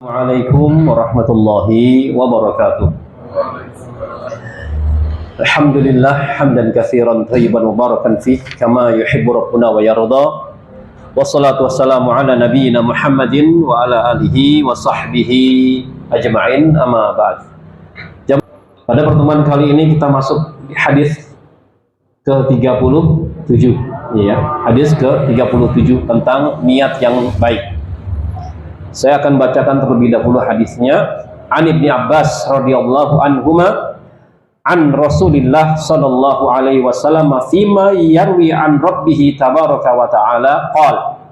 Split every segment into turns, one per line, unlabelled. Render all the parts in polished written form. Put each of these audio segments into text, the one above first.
Assalamualaikum warahmatullahi wabarakatuh. Alhamdulillah hamdan katsiran thayyiban mubarakan fih kama yuhibbu rabbuna wa yarda. Wassalatu wassalamu ala nabiyyina Muhammadin wa ala alihi wa sahbihi ajma'in, amma ba'd. Pada pertemuan kali ini kita masuk di hadis ke-37, ya, hadis ke-37 tentang niat yang baik. Saya akan bacakan terlebih dahulu hadisnya. An Ibnu Abbas radhiyallahu anhuma an Rasulillah sallallahu alaihi wasallam fima yarwi an rabbih tabaraka wa ta'ala qala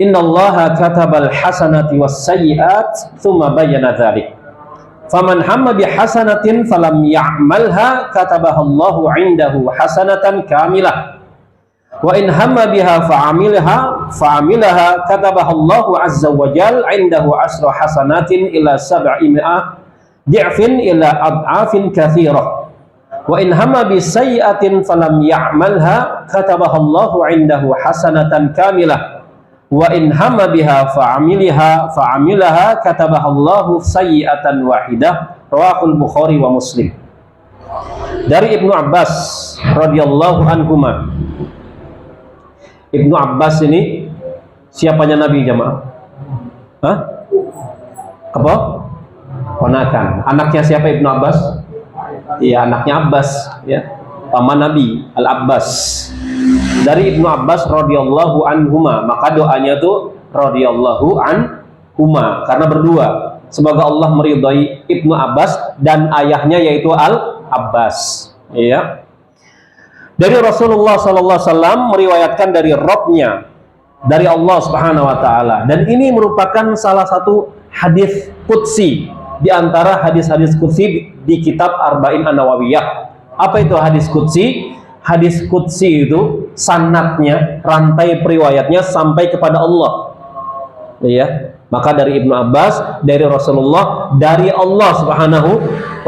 innallaha katabal hasanati was sayyi'at thumma bayyana dzalik faman hamma bi hasanatin falam ya'malha katabaha Allahu 'indahu hasanatan kamilah wa in hamma biha fa'amilaha katabaha Allahu azza wa jal 'indahu asra hasanatin ila 700 di'fin ila ad'afin katsirah wa in hamma bi sayyi'atin falam ya'malha katabaha Allahu 'indahu hasanatan kamilah wa in hamma biha fa'amilaha katabaha Allahu sayyi'atan wahidah. Rawahul Bukhari wa Muslim. Dari Ibnu Abbas radhiyallahu anhuma. Ibnu Abbas ini siapanya Nabi jamaah? Hah? Apa? Ponakan. Anaknya siapa Ibnu Abbas? Iya, anaknya Abbas, ya. Paman Nabi, Al-Abbas. Dari Ibnu Abbas radhiyallahu anhuma, maka doanya tuh radhiyallahu anhuma karena berdua. Semoga Allah meridhai Ibnu Abbas dan ayahnya yaitu Al-Abbas, ya. Dari Rasulullah sallallahu alaihi wasallam meriwayatkan dari Rabb-nya, dari Allah Subhanahu wa taala, dan ini merupakan salah satu hadis qudsi di antara hadis-hadis qudsi di kitab Arba'in An-Nawawiyah. Apa itu hadis qudsi? Hadis qudsi itu sanadnya, rantai periwayatnya sampai kepada Allah. Ya, maka dari Ibnu Abbas, dari Rasulullah, dari Allah Subhanahu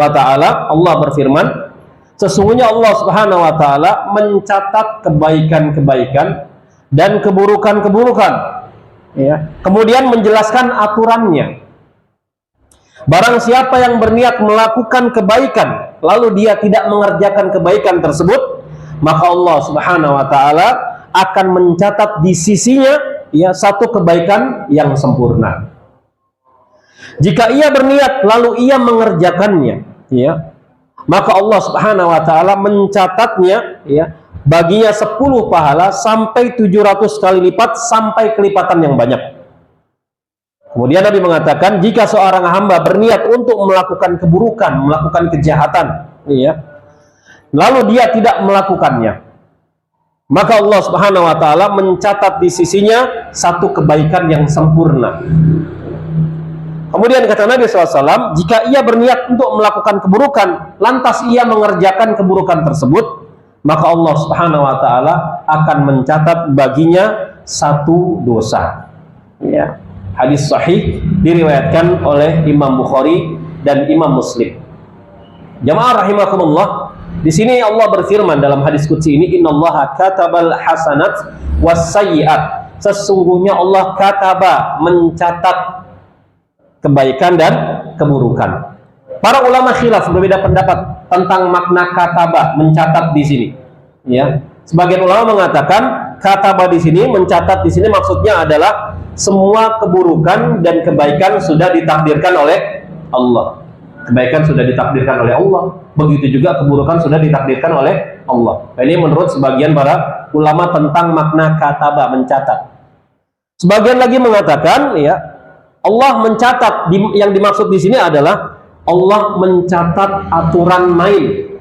wa taala, Allah berfirman, sesungguhnya Allah Subhanahu wa taala mencatat kebaikan-kebaikan dan keburukan-keburukan, ya. Kemudian menjelaskan aturannya. Barang siapa yang berniat melakukan kebaikan lalu dia tidak mengerjakan kebaikan tersebut, maka Allah Subhanahu wa taala akan mencatat di sisinya, ya, satu kebaikan yang sempurna. Jika ia berniat lalu ia mengerjakannya, ya, maka Allah Subhanahu wa taala mencatatnya, ya, baginya 10 pahala sampai 700 kali lipat sampai kelipatan yang banyak. Kemudian Nabi mengatakan, jika seorang hamba berniat untuk melakukan keburukan, melakukan kejahatan, ya, lalu dia tidak melakukannya, maka Allah Subhanahu wa taala mencatat di sisinya satu kebaikan yang sempurna. Kemudian kata Nabi SAW, jika ia berniat untuk melakukan keburukan, lantas ia mengerjakan keburukan tersebut, maka Allah Subhanahu wa taala akan mencatat baginya satu dosa. Ya. Hadis sahih diriwayatkan oleh Imam Bukhari dan Imam Muslim. Jamaah rahimakumullah, di sini Allah berfirman dalam hadis qudsi ini, innallaha katabal hasanat was sayyi'at. Sesungguhnya Allah kataba, mencatat kebaikan dan keburukan. Para ulama khilaf, berbeda pendapat tentang makna kataba, mencatat di sini. Ya, sebagian ulama mengatakan kataba di sini, mencatat di sini maksudnya adalah semua keburukan dan kebaikan sudah ditakdirkan oleh Allah. Kebaikan sudah ditakdirkan oleh Allah, begitu juga keburukan sudah ditakdirkan oleh Allah. Ini menurut sebagian para ulama tentang makna kataba, mencatat. Sebagian lagi mengatakan, ya, Allah mencatat, yang dimaksud di sini adalah Allah mencatat aturan main.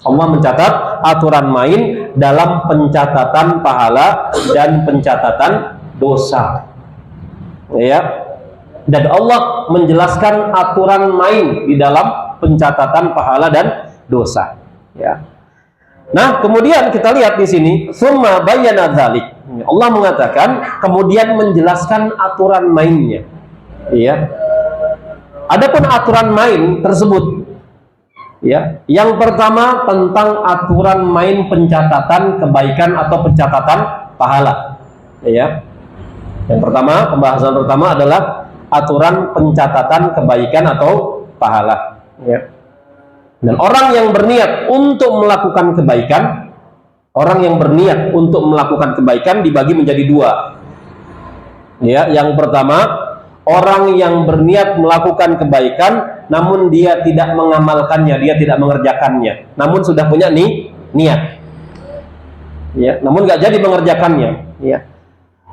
Allah mencatat aturan main dalam pencatatan pahala dan pencatatan dosa. Ya. Dan Allah menjelaskan aturan main di dalam pencatatan pahala dan dosa. Ya. Nah, kemudian kita lihat di sini, summa bayyana dzalik. Allah mengatakan, kemudian menjelaskan aturan mainnya. Ya. Adapun aturan main tersebut, ya, yang pertama tentang aturan main pencatatan kebaikan atau pencatatan pahala. Ya. Yang pertama, pembahasan pertama adalah aturan pencatatan kebaikan atau pahala. Ya. Dan orang yang berniat untuk melakukan kebaikan, dibagi menjadi dua. Ya, yang pertama, orang yang berniat melakukan kebaikan, namun dia tidak mengamalkannya, dia tidak mengerjakannya, namun sudah punya niat. Ya, namun nggak jadi mengerjakannya. Ya.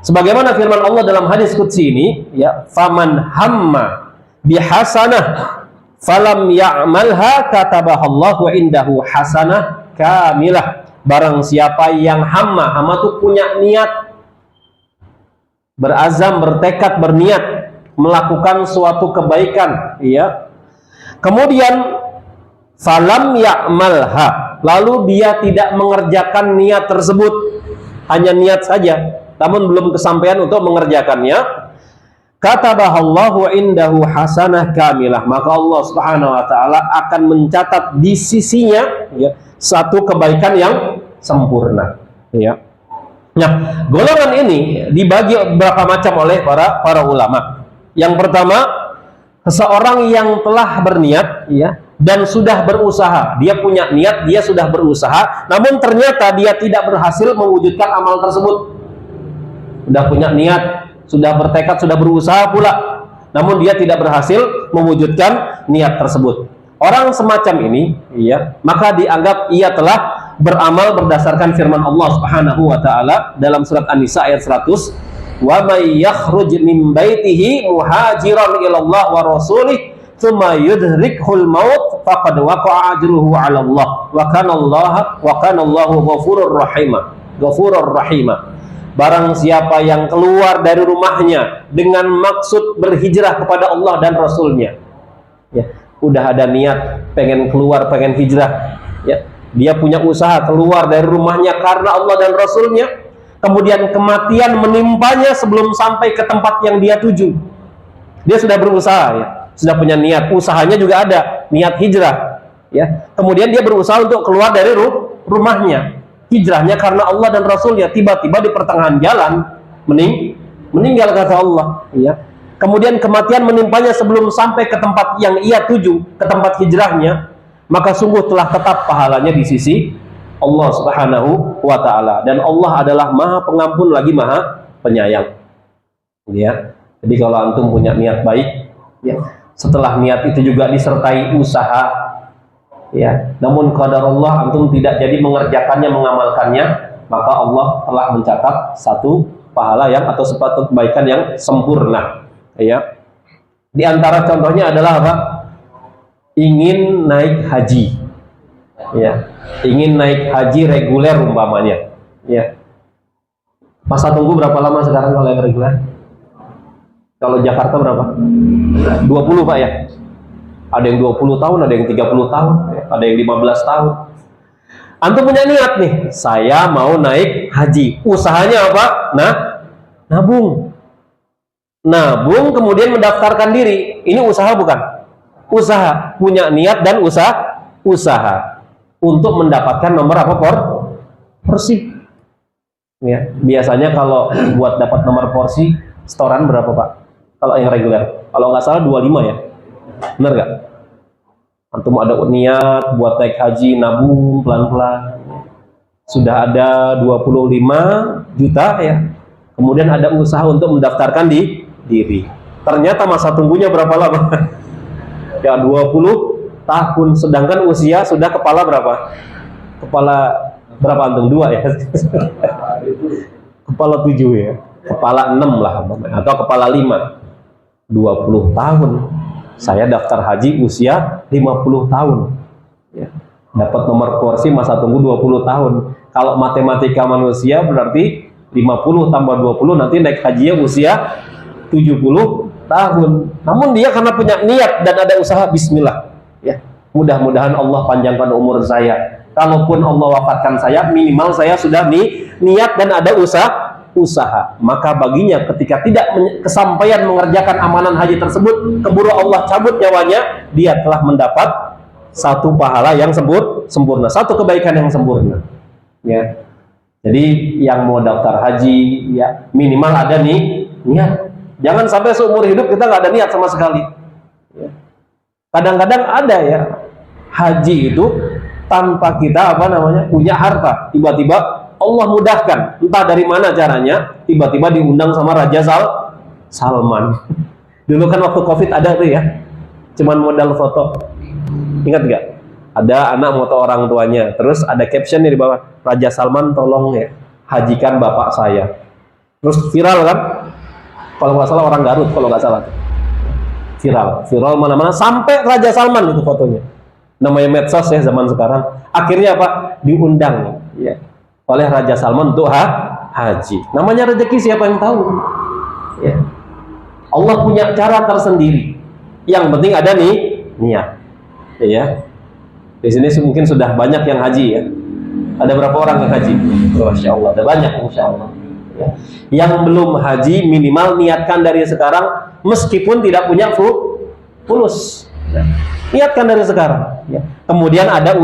Sebagaimana firman Allah dalam hadis qudsi ini, ya, faman hamma bihasanah falam ya'malha katabahallahu indahu hasanah kamilah. Barang siapa yang hamma itu punya niat, berazam, bertekad, berniat melakukan suatu kebaikan, ya. Kemudian falam ya'malha, lalu dia tidak mengerjakan niat tersebut, hanya niat saja, namun belum kesampaian untuk mengerjakannya. Katabahallahu indahu hasanah kamilah, maka Allah Subhanahu wa taala akan mencatat di sisinya, ya, satu kebaikan yang sempurna, ya. Nah, golongan ini dibagi beberapa macam oleh para ulama. Yang pertama, seseorang yang telah berniat, ya, dan sudah berusaha, dia punya niat, dia sudah berusaha, namun ternyata dia tidak berhasil mewujudkan amal tersebut. Sudah punya niat, sudah bertekad, sudah berusaha pula, namun dia tidak berhasil mewujudkan niat tersebut. Orang semacam ini, ya, maka dianggap ia telah beramal berdasarkan firman Allah Subhanahu wa taala dalam surat An-Nisa ayat 100, "Wa may yakhruj min baitihi muhajiran ila Allah wa rasulih tsumma yudrikhul maut faqad waqa'a ajruhu 'ala Allah wa kana Allahu ghafurur rahima." Barang siapa yang keluar dari rumahnya dengan maksud berhijrah kepada Allah dan Rasulnya, ya, udah ada niat pengen keluar, pengen hijrah, ya, dia punya usaha keluar dari rumahnya karena Allah dan Rasulnya, kemudian kematian menimpanya sebelum sampai ke tempat yang dia tuju. Dia sudah berusaha, ya, sudah punya niat, usahanya juga ada, niat hijrah, ya. Kemudian dia berusaha untuk keluar dari rumahnya, hijrahnya karena Allah dan Rasulnya. Tiba-tiba di pertengahan jalan meninggal, kata Allah, ya. Kemudian kematian menimpanya sebelum sampai ke tempat yang ia tuju, ke tempat hijrahnya, maka sungguh telah tetap pahalanya di sisi Allah Subhanahu wa taala, dan Allah adalah Maha Pengampun lagi Maha Penyayang, ya. Jadi kalau antum punya niat baik, ya, setelah niat itu juga disertai usaha, ya, namun qadarullah antum tidak jadi mengerjakannya, mengamalkannya, maka Allah telah mencatat satu pahala yang atau satu kebaikan yang sempurna, ya. Di antara contohnya adalah apa? Ingin naik haji, ya, ingin naik haji reguler umpamanya, ya. Masa tunggu berapa lama sekarang kalau yang reguler? Kalau Jakarta berapa? 20, Pak, ya. Ada yang 20 tahun, ada yang 30 tahun, ada yang 15 tahun. Antum punya niat nih, saya mau naik haji. Usahanya apa? Nabung. Nabung, kemudian mendaftarkan diri. Ini usaha bukan? Usaha. Punya niat dan usaha untuk mendapatkan nomor apa? Porsi. Ya, biasanya kalau buat dapat nomor porsi, setoran berapa, Pak? Kalau yang reguler, kalau nggak salah 25, ya. Benar nggak? Antum ada niat buat naik haji, nabung pelan-pelan, sudah ada 25 juta, ya. Kemudian ada usaha untuk mendaftarkan diri. Ternyata masa tunggunya berapa lama? Ya, 20 tahun, sedangkan usia sudah kepala berapa? Kepala berapa antum? 2, ya. Kepala 7, ya. Kepala 6 lah, atau kepala 5. 20 tahun. Saya daftar haji usia 50 tahun, ya. Dapat nomor porsi masa tunggu 20 tahun. Kalau matematika manusia berarti 50 tambah 20 nanti naik hajinya usia 70 tahun. Namun dia karena punya niat dan ada usaha, bismillah, ya. Mudah-mudahan Allah panjangkan umur saya. Kalaupun Allah wafatkan saya, minimal saya sudah niat dan ada usaha. Maka baginya ketika tidak kesampaian mengerjakan amanan haji tersebut, keburu Allah cabut nyawanya, dia telah mendapat satu pahala yang sempurna, satu kebaikan yang sempurna, ya. Jadi yang mau daftar haji, ya, minimal ada niat, Jangan sampai seumur hidup kita nggak ada niat sama sekali. Kadang-kadang ada ya, haji itu tanpa kita punya harta, tiba-tiba Allah mudahkan, entah dari mana caranya, tiba-tiba diundang sama Raja Salman. Dulu kan waktu COVID ada tuh ya, cuman modal foto. Ingat nggak? Ada anak foto orang tuanya, terus ada caption di bawah, Raja Salman tolong ya hajikan bapak saya. Terus viral kan? Kalau nggak salah orang Garut, kalau nggak salah. Viral mana-mana, sampai Raja Salman itu fotonya. Namanya medsos ya zaman sekarang. Akhirnya apa? Diundang ya oleh Raja Salman untuk haji. Namanya rezeki siapa yang tahu? Ya. Allah punya cara tersendiri. Yang penting ada nih niat. Ya. Di sini mungkin sudah banyak yang haji ya. Ada berapa orang yang haji? Masya Allah, ada banyak insya Allah. Ya. Yang belum haji minimal niatkan dari sekarang, meskipun tidak punya fulus. Ya. Niatkan dari sekarang. Ya. Kemudian ada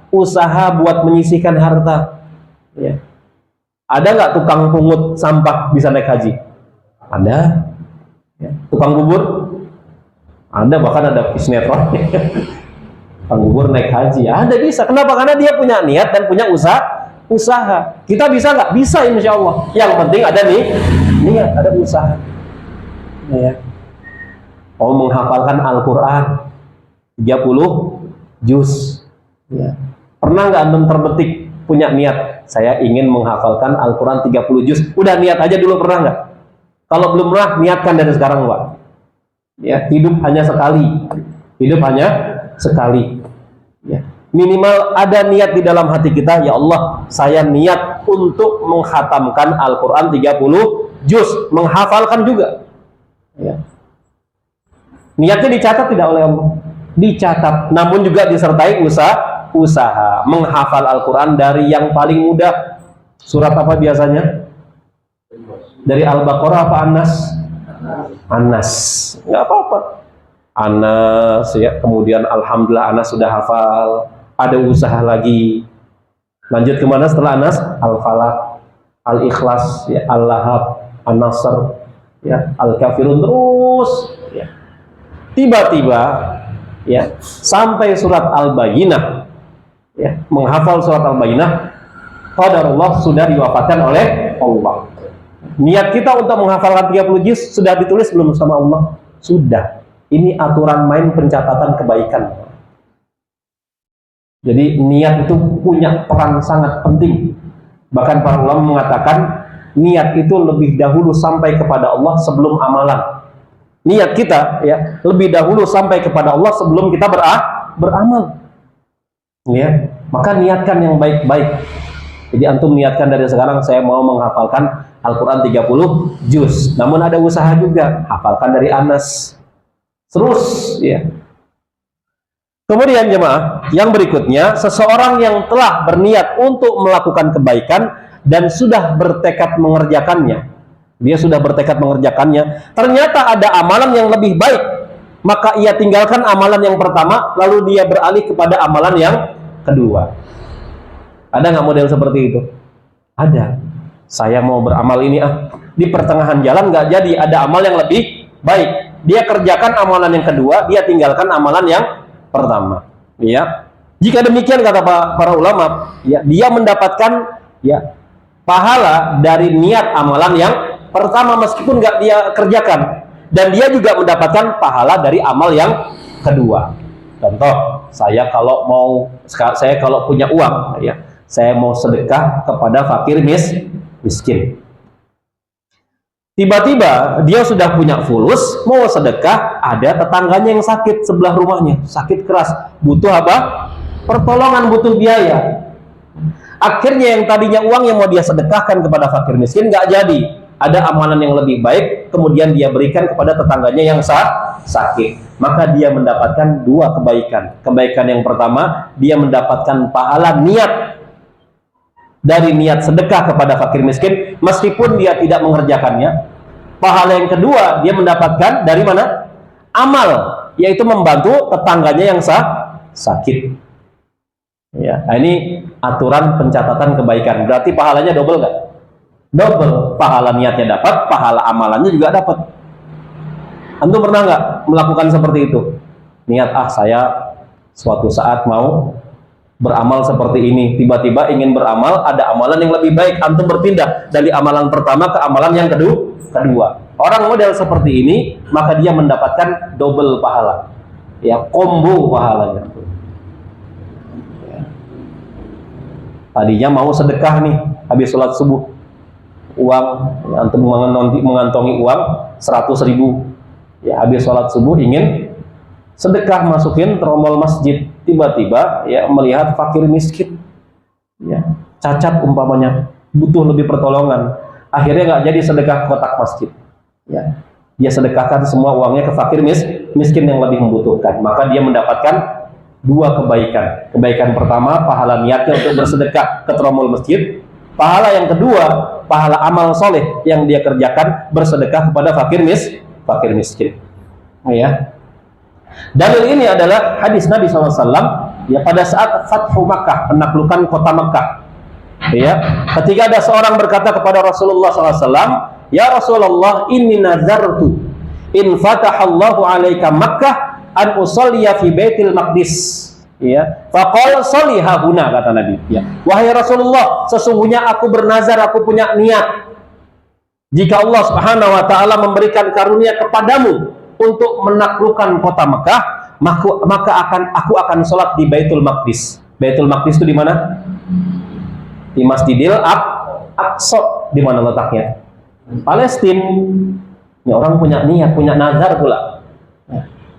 usaha buat menyisihkan harta. Ya. Ada nggak tukang pungut sampah bisa naik haji? Ada. Ya. Tukang bubur? Ada, bahkan ada sinetron. Tukang bubur naik haji. Ada, bisa. Kenapa? Karena dia punya niat dan punya usaha. Kita bisa nggak? Bisa insya Allah. Yang penting ada nih niat, ada usaha. Ya. Oh, menghafalkan Al-Quran 30 juz. Ya. Pernah nggak antum terbetik punya niat, saya ingin menghafalkan Al-Quran 30 juz? Udah niat aja dulu, pernah nggak? Kalau belum pernah, niatkan dari sekarang, Pak. Ya, hidup hanya sekali. Ya. Minimal ada niat di dalam hati kita, ya Allah, saya niat untuk menghatamkan Al-Quran 30 juz, menghafalkan juga. Ya. Niatnya dicatat tidak oleh Allah? Dicatat, namun juga disertai usaha menghafal Al-Quran dari yang paling mudah. Surat apa biasanya? Dari Al-Baqarah apa Anas? Nggak apa-apa. Anas ya, kemudian Alhamdulillah Anas sudah hafal. Ada usaha lagi. Lanjut kemana setelah Anas? Al-Falaq, Al-Ikhlas, ya, Al-Lahab, An-Nasr, ya, Al-Kafirun, terus ya. Tiba-tiba ya sampai surat Al-Bayyinah, ya, menghafal surat Al-Bayyinah, qadarullah sudah diwafatkan oleh Allah. Niat kita untuk menghafalkan 30 juz sudah ditulis belum sama Allah? Sudah. Ini aturan main pencatatan kebaikan. Jadi niat itu punya peran sangat penting. Bahkan para ulama mengatakan niat itu lebih dahulu sampai kepada Allah sebelum amalan. Niat kita ya lebih dahulu sampai kepada Allah sebelum kita beramal. Ya, maka niatkan yang baik-baik. Jadi antum niatkan dari sekarang, saya mau menghafalkan Al-Quran 30 juz. Namun ada usaha juga, hafalkan dari Anas. Terus ya. Kemudian jemaah, yang berikutnya, seseorang yang telah berniat untuk melakukan kebaikan dan sudah bertekad mengerjakannya. Dia sudah bertekad mengerjakannya, ternyata ada amalan yang lebih baik, maka ia tinggalkan amalan yang pertama, lalu dia beralih kepada amalan yang kedua. Ada nggak model seperti itu? Ada. Saya mau beramal ini di pertengahan jalan nggak jadi, ada amal yang lebih baik. Dia kerjakan amalan yang kedua, dia tinggalkan amalan yang pertama. Ya. Jika demikian kata para ulama, ya, dia mendapatkan ya pahala dari niat amalan yang pertama meskipun nggak dia kerjakan, dan dia juga mendapatkan pahala dari amal yang kedua. Contoh, saya kalau punya uang, ya, saya mau sedekah kepada fakir miskin. Tiba-tiba dia sudah punya fulus, mau sedekah, ada tetangganya yang sakit sebelah rumahnya, sakit keras, butuh apa? Pertolongan, butuh biaya. Akhirnya yang tadinya uang yang mau dia sedekahkan kepada fakir miskin nggak jadi. Ada amalan yang lebih baik, kemudian dia berikan kepada tetangganya yang sakit. Maka dia mendapatkan dua kebaikan. Kebaikan yang pertama, dia mendapatkan pahala niat dari niat sedekah kepada fakir miskin, meskipun dia tidak mengerjakannya. Pahala yang kedua, dia mendapatkan dari mana? Amal, yaitu membantu tetangganya yang sakit. Ya, nah ini aturan pencatatan kebaikan. Berarti pahalanya double nggak? double, pahala niatnya dapat, pahala amalannya juga dapat. Antum pernah nggak melakukan seperti itu? Niat, saya suatu saat mau beramal seperti ini, tiba-tiba ingin beramal, ada amalan yang lebih baik, antum berpindah dari amalan pertama ke amalan yang kedua. Orang model seperti ini, maka dia mendapatkan double pahala, ya, combo pahalanya. Tadinya mau sedekah nih, habis sholat subuh, uang, antum mengantongi uang 100.000, ya, habis sholat subuh ingin sedekah, masukin trommel masjid, tiba-tiba ya melihat fakir miskin, ya, cacat umpamanya, butuh lebih pertolongan, akhirnya nggak jadi sedekah kotak masjid, ya, dia sedekahkan semua uangnya ke fakir miskin yang lebih membutuhkan, maka dia mendapatkan dua kebaikan. Kebaikan pertama, pahala niatnya untuk bersedekah ke trommel masjid. Pahala yang kedua, pahala amal soleh yang dia kerjakan bersedekah kepada fakir miskin. Ya. Dalil ini adalah hadis Nabi SAW, ya, pada saat Fathu Makkah, penaklukan kota Makkah. Ya, ketika ada seorang berkata kepada Rasulullah SAW, ya Rasulullah, inni nazartu in fatahallahu alaika Makkah an usalliya fi Baitil Maqdis, ya, faqala sholliha huna, kata Nabi, ya, wahai Rasulullah, sesungguhnya aku bernazar, aku punya niat, jika Allah Subhanahu wa taala memberikan karunia kepadamu untuk menaklukkan kota Mekah, maka aku akan sholat di Baitul Maqdis. Baitul Maqdis itu di mana? Di Masjidil Aqsa. Di mana letaknya? Palestina. Ini orang punya niat, punya nazar pula.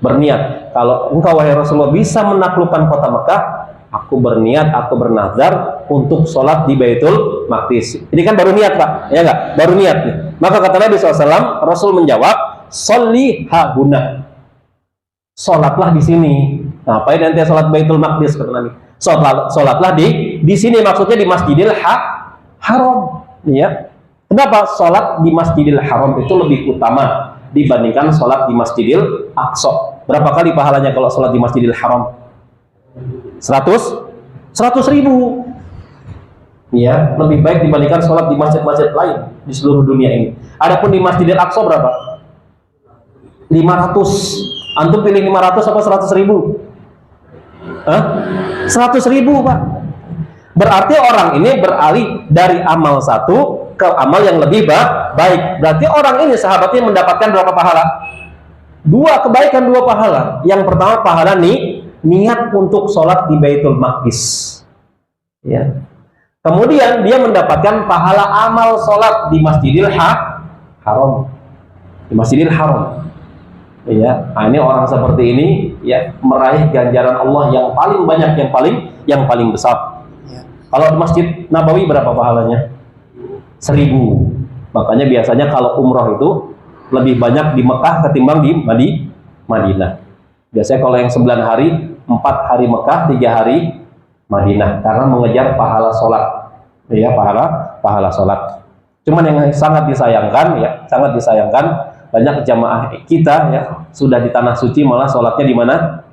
Berniat, kalau engkau wahai Rasulullah bisa menaklukkan kota Mekah, aku berniat, aku bernazar untuk sholat di Baitul Maqdis. Ini kan baru niat, Pak, ya enggak? Baru niat nih. Maka kata Nabi SAW, Rasul menjawab, sholli haguna, sholatlah di sini. Ngapain nanti sholat Baitul Maqdis, kata Nabi? Sholatlah di sini, maksudnya di Masjidil Haram, ya. Kenapa sholat di Masjidil Haram itu lebih utama dibandingkan sholat di Masjidil Aqsa? Berapa kali pahalanya kalau sholat di Masjidil Haram? 100.000, ya, lebih baik dibandingkan sholat di masjid-masjid lain di seluruh dunia ini. Adapun di Masjidil Aqsa berapa? 500. Antum pilih 500 apa 100.000? 100.000, Pak. Berarti orang ini beralih dari amal satu ke amal yang lebih baik. Berarti orang ini, sahabatnya, mendapatkan berapa pahala? 2 kebaikan, 2 pahala. Yang pertama, pahala niat untuk sholat di Baitul Maqdis, ya. Kemudian dia mendapatkan pahala amal sholat di Masjidil Haram, di Masjidil Haram, ya. Nah, ini orang seperti ini, ya, meraih ganjaran Allah yang paling banyak, yang paling besar. Kalau di Masjid Nabawi berapa pahalanya? 1000. Makanya biasanya kalau umroh itu lebih banyak di Mekah ketimbang di Madinah. Biasanya kalau yang 9 hari, 4 hari Mekah, 3 hari Madinah, karena mengejar pahala sholat, ya, pahala sholat. Cuman yang sangat disayangkan, ya, sangat disayangkan, banyak jamaah kita, ya, sudah di tanah suci malah sholatnya di mana?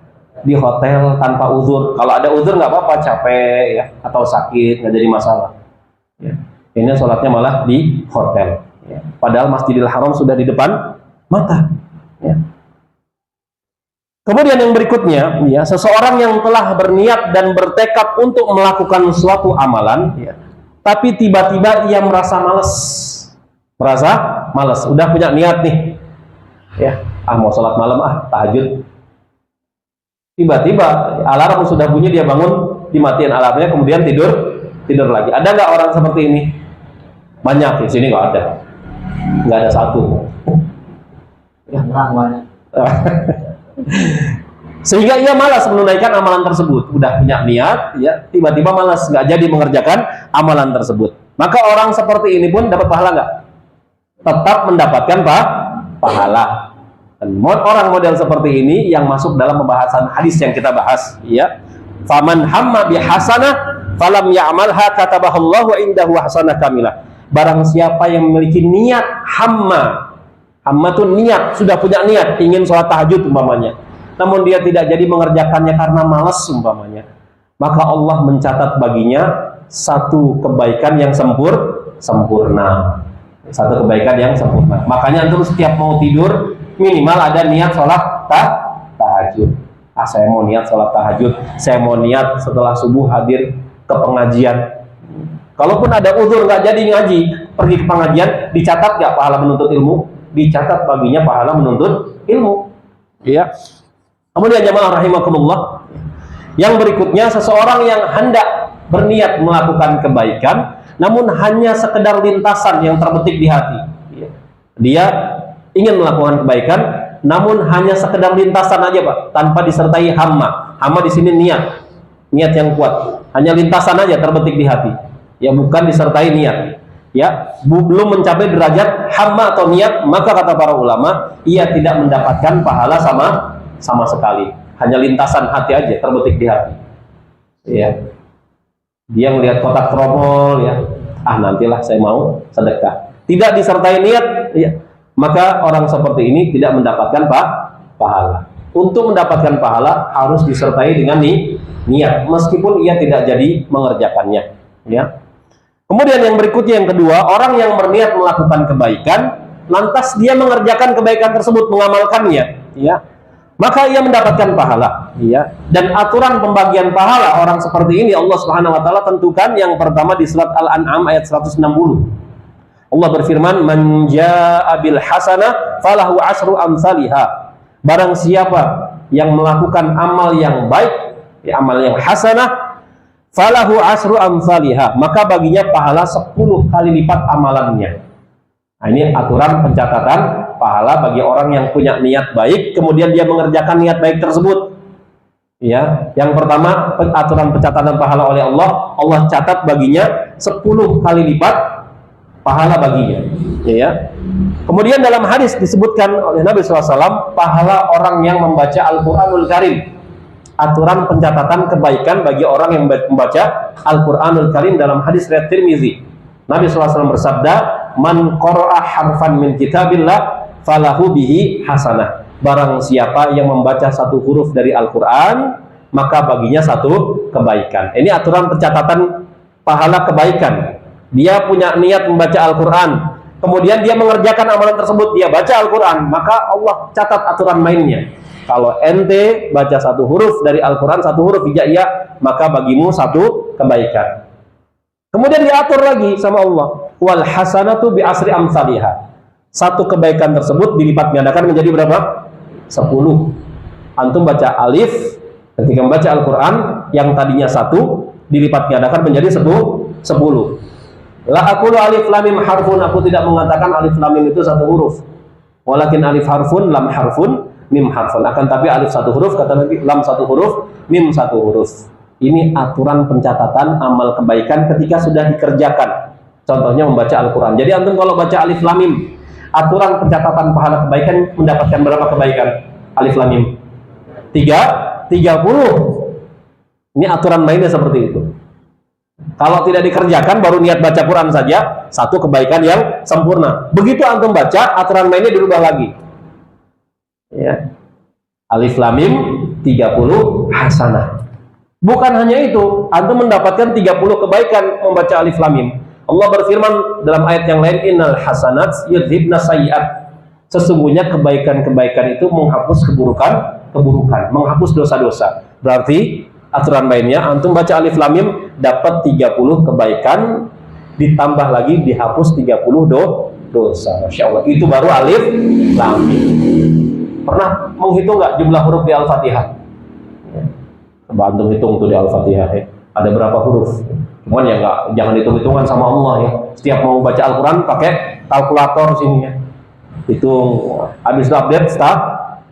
Di hotel tanpa uzur. Kalau ada uzur nggak apa-apa, capek, ya, atau sakit, nggak jadi masalah, ya. Ini sholatnya malah di hotel, ya. Padahal Masjidil Haram sudah di depan mata, ya. Kemudian yang berikutnya, ya, seseorang yang telah berniat dan bertekad untuk melakukan suatu amalan, ya, tapi tiba-tiba ia merasa malas, udah punya niat nih, ya, mau sholat malam, tahajud, tiba-tiba alarm sudah bunyi, dia bangun, dimatiin alarmnya, kemudian tidur lagi. Ada nggak orang seperti ini? Banyak. Di sini nggak ada satu. Ya, sehingga ia malas menunaikan amalan tersebut. Udah punya niat, ya, tiba-tiba malas, nggak jadi mengerjakan amalan tersebut. Maka orang seperti ini pun dapat pahala nggak? Tetap mendapatkan pahala. Dan orang model seperti ini yang masuk dalam pembahasan hadis yang kita bahas, ya. Faman hamma bihasanah falam ya'malha katabahallahu indahu hasanah kamilah. Barang siapa yang memiliki niat hamma itu niat, sudah punya niat ingin sholat tahajud umpamanya, namun dia tidak jadi mengerjakannya karena malas umpamanya, maka Allah mencatat baginya satu kebaikan yang sempurna. Satu kebaikan yang sempurna. Makanya antum setiap mau tidur minimal ada niat sholat tahajud. Saya mau niat sholat tahajud, saya mau niat setelah subuh hadir ke pengajian. Kalaupun ada uzur nggak jadi ngaji, pergi ke pengajian, dicatat nggak pahala menuntut ilmu? Dicatat baginya pahala menuntut ilmu. Iya. Kemudian jamaah rahimakumullah, yang berikutnya seseorang yang hendak berniat melakukan kebaikan, namun hanya sekedar lintasan yang terbetik di hati. Dia ingin melakukan kebaikan, namun hanya sekedar lintasan aja Pak, tanpa disertai hamma. Hamma di sini niat yang kuat, hanya lintasan aja terbetik di hati. Ya, bukan disertai niat. Ya, belum mencapai derajat hamma atau niat, maka kata para ulama, ia tidak mendapatkan pahala sama sekali. Hanya lintasan hati aja terbetik di hati. Ya. Dia ngelihat kotak tromol, ya, nantilah saya mau sedekah. Tidak disertai niat, ya, maka orang seperti ini tidak mendapatkan pahala. Untuk mendapatkan pahala harus disertai dengan niat, meskipun ia tidak jadi mengerjakannya. Ya. Kemudian yang berikutnya, yang kedua, orang yang berniat melakukan kebaikan, lantas dia mengerjakan kebaikan tersebut, mengamalkannya, ya, maka ia mendapatkan pahala. Ya. Dan aturan pembagian pahala orang seperti ini Allah Subhanahu wa taala tentukan yang pertama di surat Al-An'am ayat 160. Allah berfirman, "Man jaa'a bil hasanah falahu asyru amsalihha." Barang siapa yang melakukan amal yang baik, ya, amal yang hasanah, falahu asyru amsalihha, maka baginya pahala 10 kali lipat amalannya. Nah, ini aturan pencatatan pahala bagi orang yang punya niat baik, kemudian dia mengerjakan niat baik tersebut. Ya, yang pertama aturan pencatatan pahala oleh Allah, Allah catat baginya 10 kali lipat pahala baginya. Ya. Kemudian dalam hadis disebutkan oleh Nabi SAW, pahala orang yang membaca Al-Quranul Karim. Aturan pencatatan kebaikan bagi orang yang membaca Al-Quranul Karim dalam hadis riwayat Tirmizi. Nabi SAW bersabda, "Man qara'a harfan min kitabillah falahu bihi hasanah." Barang siapa yang membaca satu huruf dari Al-Quran, maka baginya satu kebaikan. Ini aturan pencatatan pahala kebaikan. Dia punya niat membaca Al-Quran, kemudian dia mengerjakan amalan tersebut, dia baca Al-Quran, maka Allah catat aturan mainnya. Kalau ente baca satu huruf dari Al-Quran, satu huruf hijaiyah, maka bagimu satu kebaikan. Kemudian diatur lagi sama Allah, wal hasanatu bi asri amsalihha. Satu kebaikan tersebut dilipat gandakan menjadi berapa? 10. Antum baca alif, ketika membaca Al-Quran, yang tadinya 1 dilipat gandakan menjadi 10. La aqulu alif lam mim harfun, aku tidak mengatakan alif lam mim itu satu huruf. Walakin alif harfun, lam harfun, mim harfun. Akan tapi alif satu huruf, kata Nabi, lam satu huruf, mim satu huruf. Ini aturan pencatatan amal kebaikan ketika sudah dikerjakan. Contohnya membaca Al-Quran. Jadi antum kalau baca alif lam mim, aturan pencatatan pahala kebaikan mendapatkan berapa kebaikan? Alif lam mim 30. Ini aturan mainnya seperti itu. Kalau tidak dikerjakan, baru niat baca Quran saja, satu kebaikan yang sempurna. Begitu antum baca, aturan mainnya dirubah lagi. Ya. Alif lam mim 30 hasanah. Bukan hanya itu, antum mendapatkan 30 kebaikan membaca alif lam mim. Allah berfirman dalam ayat yang lain, innal hasanat yudhibna sayyi'at. Sesungguhnya kebaikan-kebaikan itu menghapus keburukan, menghapus dosa-dosa. Berarti aturan mainnya, antum baca alif lam mim dapat 30 kebaikan, ditambah lagi dihapus 30 dosa. Masya Allah, itu baru alif lam mim. Pernah menghitung nggak jumlah huruf di Al-Fatihah? Coba antum hitung tuh di Al-Fatihah, ya. Ada berapa huruf? Cuman ya nggak, jangan hitung-hitungan sama Allah ya. Setiap mau baca Al-Quran pakai kalkulator sini ya. Hitung, habis update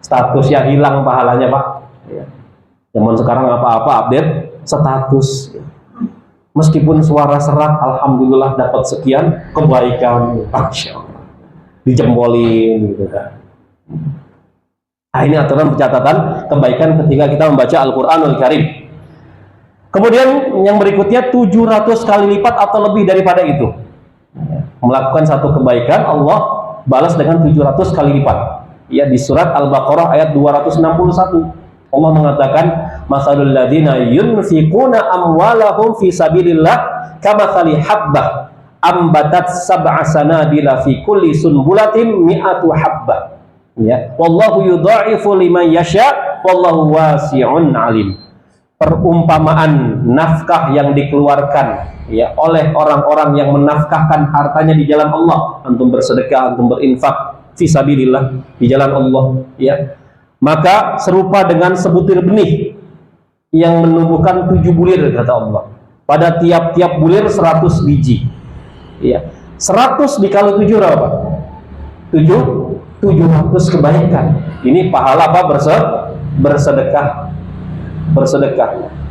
statusnya hilang pahalanya Pak. Ya. Zaman sekarang apa-apa update status. Meskipun suara serak, alhamdulillah dapat sekian kebaikan, Masya Allah. Dijempolin gitu kan. Nah, ini aturan pencatatan kebaikan ketika kita membaca Al-Quranul Karim. Kemudian yang berikutnya 700 kali lipat atau lebih daripada itu. Melakukan satu kebaikan, Allah balas dengan 700 kali lipat. Ya, di surat Al-Baqarah ayat 261. Allah mengatakan, masalul ladzina yunfiquna amwalahum fi sabilillah kamatsali habbah ambatat sab'a sanabila fi kulli sunbulatin mi'atu habbah. Ya, wallahu yudha'ifu liman yasha wallahu wasi'un alim. Perumpamaan nafkah yang dikeluarkan ya oleh orang-orang yang menafkahkan hartanya di jalan Allah, antum bersedekah, antum berinfak fisabilillah di jalan Allah ya, maka serupa dengan sebutir benih yang menumbuhkan 7 bulir kata Allah. Pada tiap-tiap bulir 100 biji. Ya. 100 dikali 7 berapa? 700 kebaikan. Ini pahala apa? Bersedekah.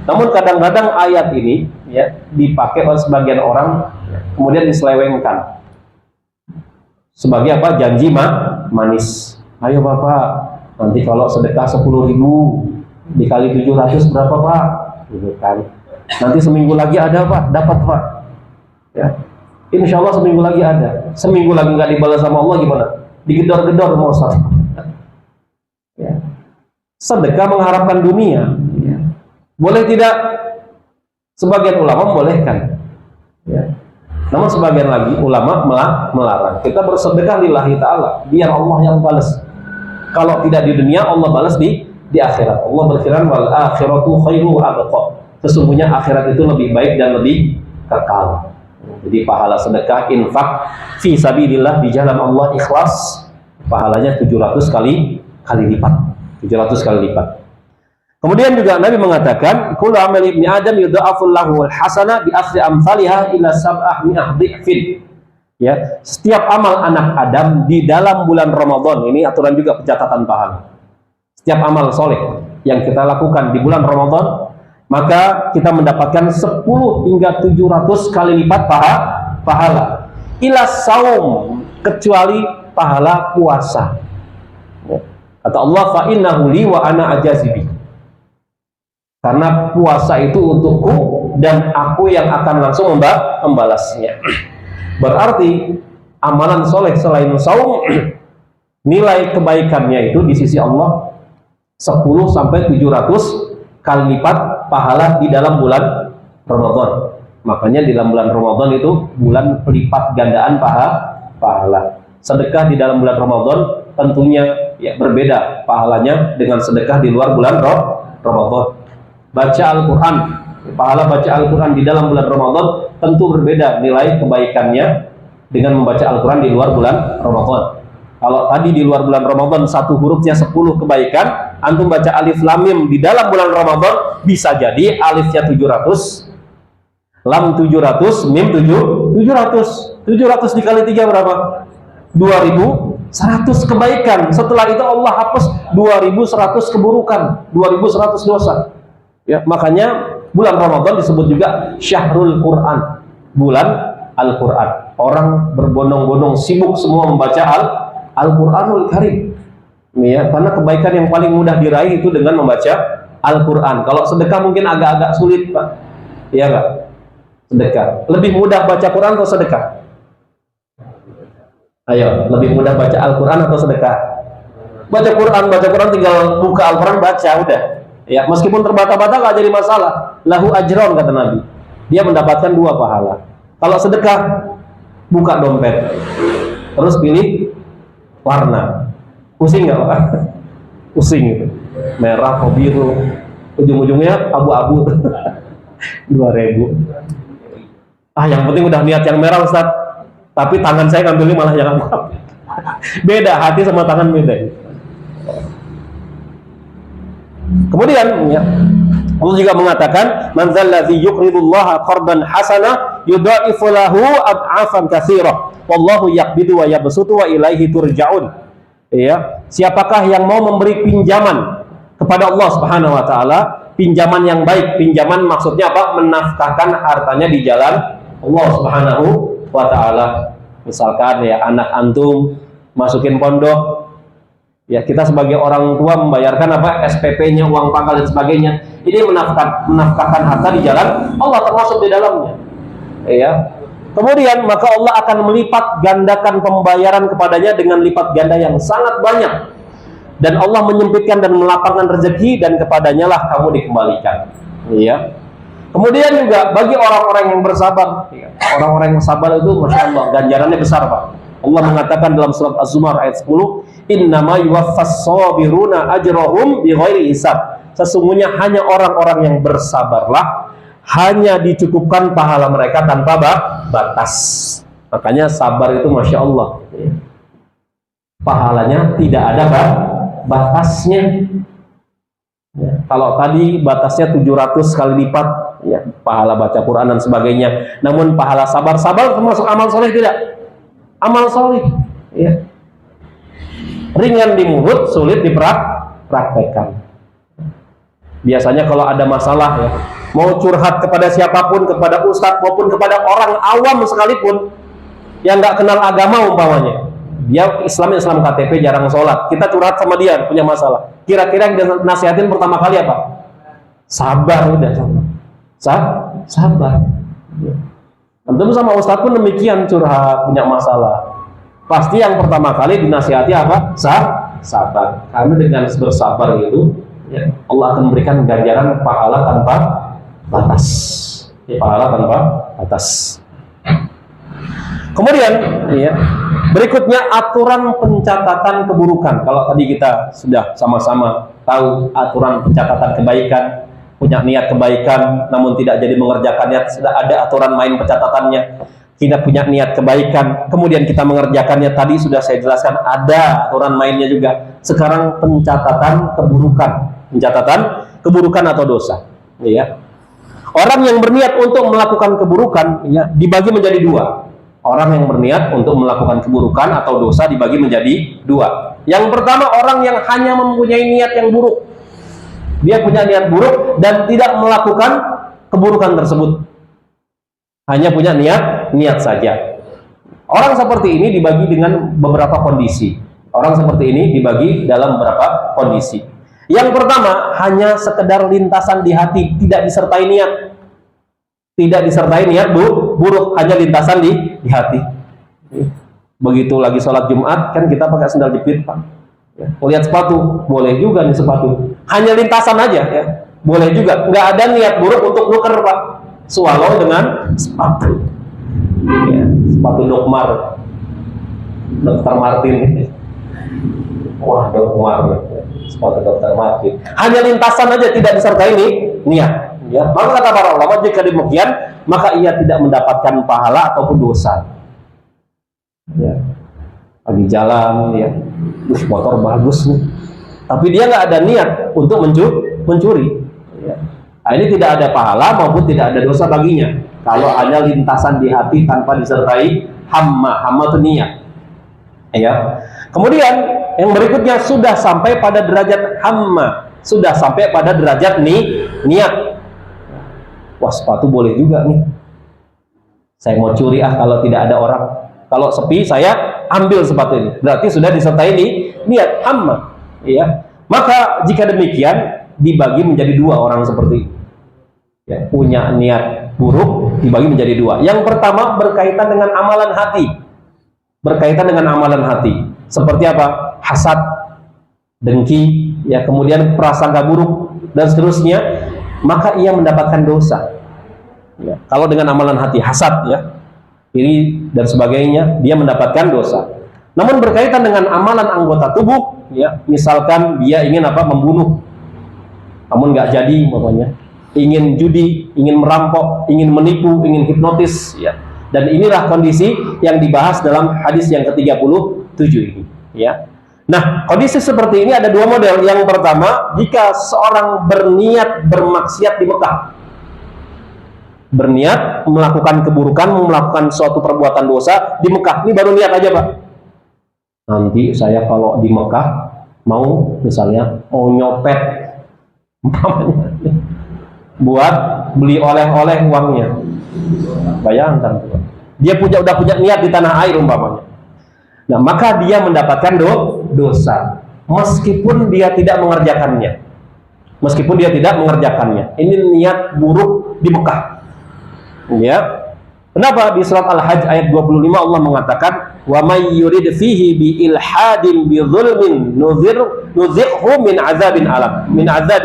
Namun kadang-kadang ayat ini ya dipakai oleh sebagian orang kemudian diselewengkan sebagai apa? Janji manis. Ayo Bapak, nanti kalau sedekah 10.000 dikali 700 berapa Pak? Gitu kan. Nanti seminggu lagi ada Pak, dapat Pak. Ya. Insya Allah seminggu lagi ada. Seminggu lagi nggak dibalas sama Allah gimana? Digedor-gedor mau Ustaz. Ya. Sedekah mengharapkan dunia. Ya. Boleh tidak? Sebagian ulama membolehkan. Ya. Namun sebagian lagi ulama melarang. Kita bersedekah lillahi ta'ala, biar Allah yang balas. Kalau tidak di dunia, Allah balas di akhirat. Allah berfirman, wal akhiratu khairu abqa. Sesungguhnya akhirat itu lebih baik dan lebih kekal. Jadi pahala sedekah, infak fi sabilillah di jalan Allah ikhlas, pahalanya 700 kali lipat. 700 kali lipat. Kemudian juga Nabi mengatakan, kullu amali ibni Adam yudha'afu lahu al-hasanah bi asri amsalha ila sab'ah mi'ah dhifin. Ya, setiap amal anak Adam di dalam bulan Ramadan, ini aturan juga pencatatan pahala. Setiap amal soleh yang kita lakukan di bulan Ramadan, maka kita mendapatkan 10 hingga 700 kali lipat pahala. Ila saum, kecuali pahala puasa. Kata Allah, fa innahu li wa ana ajazibi. Karena puasa itu untukku dan aku yang akan langsung membalasnya. Berarti amalan soleh selain saum, nilai kebaikannya itu di sisi Allah 10 sampai 700 kali lipat pahala di dalam bulan Ramadan. Makanya di dalam bulan Ramadan itu bulan pelipat gandaan pahala. Sedekah di dalam bulan Ramadan tentunya ya berbeda pahalanya dengan sedekah di luar bulan Ramadan. Baca Al-Quran, pahala baca Al-Quran di dalam bulan Ramadan tentu berbeda nilai kebaikannya dengan membaca Al-Quran di luar bulan Ramadan. Kalau tadi di luar bulan Ramadan satu hurufnya 10 kebaikan, antum baca alif lam mim di dalam bulan Ramadan bisa jadi alifnya 700, lam 700, mim 700. 700 dikali 3 berapa? 2100 kebaikan. Setelah itu Allah hapus 2100 keburukan, 2100 dosa. Ya, makanya bulan Ramadan disebut juga Syahrul Quran, bulan Al-Quran. Orang berbondong-bondong sibuk semua membaca Al-Quranul Karim. Ya, karena kebaikan yang paling mudah diraih itu dengan membaca Al-Quran. Kalau sedekah mungkin agak-agak sulit, Pak. Iya enggak? Sedekah. Lebih mudah baca Quran atau sedekah? Ayo, lebih mudah baca Al-Quran atau sedekah? Baca Quran tinggal buka Al-Quran baca udah. Ya, meskipun terbata-bata nggak jadi masalah. Lahu ajron kata Nabi. Dia mendapatkan 2 pahala. Kalau sedekah, buka dompet, terus pilih warna. Pusing nggak Pak? Pusing gitu. Merah, biru, ujung-ujungnya abu-abu. 2000. Yang penting udah niat yang merah Ustaz. Tapi tangan saya ngambilnya malah yang abu-abu. Beda, hati sama tangan beda. Kemudian ya, Allah juga mengatakan, "Man dzalladzi yuqridullaha qardan hasanah yudha'ifu lahu ad'afan katsirah. Wallahu yaqbidu wa yabsutu wa ilaihi turja'un." Ya, siapakah yang mau memberi pinjaman kepada Allah Subhanahu wa taala, pinjaman yang baik. Pinjaman maksudnya apa? Menafkahkan hartanya di jalan Allah Subhanahu wa taala. Misalkan ya anak antum masukin pondok, ya kita sebagai orang tua membayarkan apa? SPP-nya, uang pangkal dan sebagainya. Ini menafkahkan harta di jalan Allah, termasuk di dalamnya. Ya. Kemudian maka Allah akan melipat gandakan pembayaran kepadanya dengan lipat ganda yang sangat banyak. Dan Allah menyempitkan dan melapangkan rezeki dan kepadanya lah kamu dikembalikan. Ya. Kemudian juga bagi orang-orang yang bersabar, orang-orang yang sabar itu Masya Allah ganjarannya besar Pak. Allah mengatakan dalam surat Az-Zumar ayat 10, innama yuwaffas sabiruna ajrahum bighairi hisab. Sesungguhnya hanya orang-orang yang bersabarlah hanya dicukupkan pahala mereka tanpa batas. Makanya sabar itu Masya Allah, pahalanya tidak ada batasnya. Ya, kalau tadi batasnya 700 kali lipat, ya, pahala baca Quran dan sebagainya. Namun pahala sabar termasuk amal soleh tidak? Amal soleh, ya. Ringan di mulut, sulit dipraktekkan. Biasanya kalau ada masalah, ya, mau curhat kepada siapapun, kepada ustadz maupun kepada orang awam sekalipun yang nggak kenal agama umpamanya, dia Islam KTP jarang sholat, kita curhat sama dia punya masalah, kira-kira yang dinasihatin pertama kali apa? Sabar, udah sabar. Tentu sama ustadz pun demikian, curhat punya masalah, pasti yang pertama kali dinasihati apa? Sabar. Karena dengan bersabar itu, ya, Allah akan memberikan ganjaran pahala tanpa batas. Pahala tanpa batas. Kemudian, ya, berikutnya aturan pencatatan keburukan. Kalau tadi kita sudah sama-sama tahu aturan pencatatan kebaikan, punya niat kebaikan namun tidak jadi mengerjakannya, sudah ada aturan main pencatatannya. Kita punya niat kebaikan, kemudian kita mengerjakannya, tadi sudah saya jelaskan ada aturan mainnya juga. Sekarang pencatatan keburukan atau dosa, ya. Orang yang berniat untuk melakukan keburukan, ya, dibagi menjadi dua. Orang yang berniat untuk melakukan keburukan atau dosa dibagi menjadi dua. Yang pertama, orang yang hanya mempunyai niat yang buruk. Dia punya niat buruk dan tidak melakukan keburukan tersebut. Hanya punya niat saja. Orang seperti ini dibagi dengan beberapa kondisi. Orang seperti ini dibagi dalam beberapa kondisi. Yang pertama, hanya sekedar lintasan di hati, tidak disertai niat. Tidak disertai niat buruk, hanya lintasan di hati. Begitu lagi sholat Jumat, kan kita pakai sandal jepit, Pak. Ya, lihat sepatu, boleh juga nih sepatu. Hanya lintasan aja, ya, boleh juga. Nggak ada niat buruk untuk nuker, Pak. Swallow dengan sepatu. Ya, sepatu Dokmar, Dr. Martin. Wah, Dokmar, sepatu Dr. Martin. Hanya lintasan aja, tidak disertai niat. Ya, maka kata para ulama, jika demikian, maka ia tidak mendapatkan pahala ataupun dosa. Ya, lagi jalan, ya, motor bagus nih, tapi dia nggak ada niat untuk mencuri. Ya. Nah, ini tidak ada pahala maupun tidak ada dosa baginya. Kalau hanya lintasan di hati tanpa disertai hamma itu niat. Ya. Kemudian yang berikutnya sudah sampai pada derajat hamma, sudah sampai pada derajat niat. Wah, sepatu boleh juga nih. Saya mau curi kalau tidak ada orang. Kalau sepi saya ambil sepatu ini. Berarti sudah disertai niat hamma. Ya. Maka jika demikian dibagi menjadi dua orang seperti ini. Ya, punya niat buruk dibagi menjadi dua. Yang pertama berkaitan dengan amalan hati. Berkaitan dengan amalan hati. Seperti apa? Hasad, dengki, ya, kemudian prasangka buruk dan seterusnya. Maka ia mendapatkan dosa. Ya, kalau dengan amalan hati, hasad, ya, iri dan sebagainya, dia mendapatkan dosa. Namun berkaitan dengan amalan anggota tubuh, ya, misalkan dia ingin membunuh, namun nggak jadi, umpamanya, ingin judi, ingin merampok, ingin menipu, ingin hipnotis, ya. Dan inilah kondisi yang dibahas dalam hadis yang ke-37 ini, ya. Nah, kondisi seperti ini ada dua model. Yang pertama, jika seorang berniat bermaksiat di Mekah, berniat melakukan keburukan, melakukan suatu perbuatan dosa di Mekah, ini baru niat aja, Pak. Nanti saya kalau di Mekah mau, misalnya mau nyopet, buat beli oleh-oleh uangnya. Bayangkan, dia udah punya niat di tanah air umpamanya. Nah, maka dia mendapatkan dosa meskipun dia tidak mengerjakannya. Meskipun dia tidak mengerjakannya. Ini niat buruk di Mekah. Ya. Kenapa di surat Al-Hajj ayat 25 Allah mengatakan, "Wa may yurid fihi bi ilhadin bi dzulmin nuzighu min azabin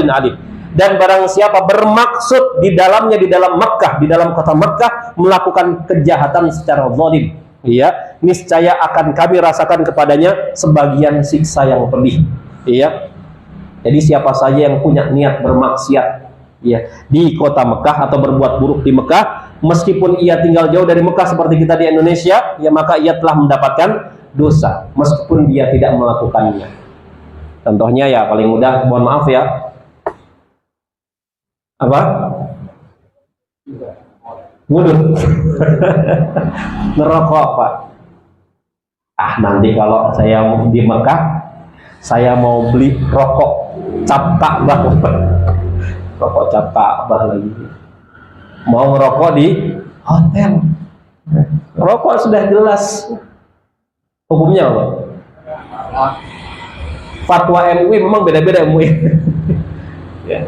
alim." Dan barang siapa bermaksud di dalamnya, di dalam Makkah, di dalam kota Makkah melakukan kejahatan secara zalim, ya, niscaya akan kami rasakan kepadanya sebagian siksa yang pedih. Ya. Jadi siapa saja yang punya niat bermaksiat, ya, di kota Mekah atau berbuat buruk di Mekah, meskipun ia tinggal jauh dari Mekah seperti kita di Indonesia, ya, maka ia telah mendapatkan dosa meskipun dia tidak melakukannya. Contohnya ya paling mudah, mohon maaf ya, apa? Wudhu. Ngerokok, Pak. Nanti kalau saya di Mekah, saya mau beli rokok cap Ka'bah. Rokok cap Ka'bah lagi. Mau ngerokok di hotel. Rokok sudah jelas hukumnya apa? Fatwa MUI memang beda-beda MUI. Ya.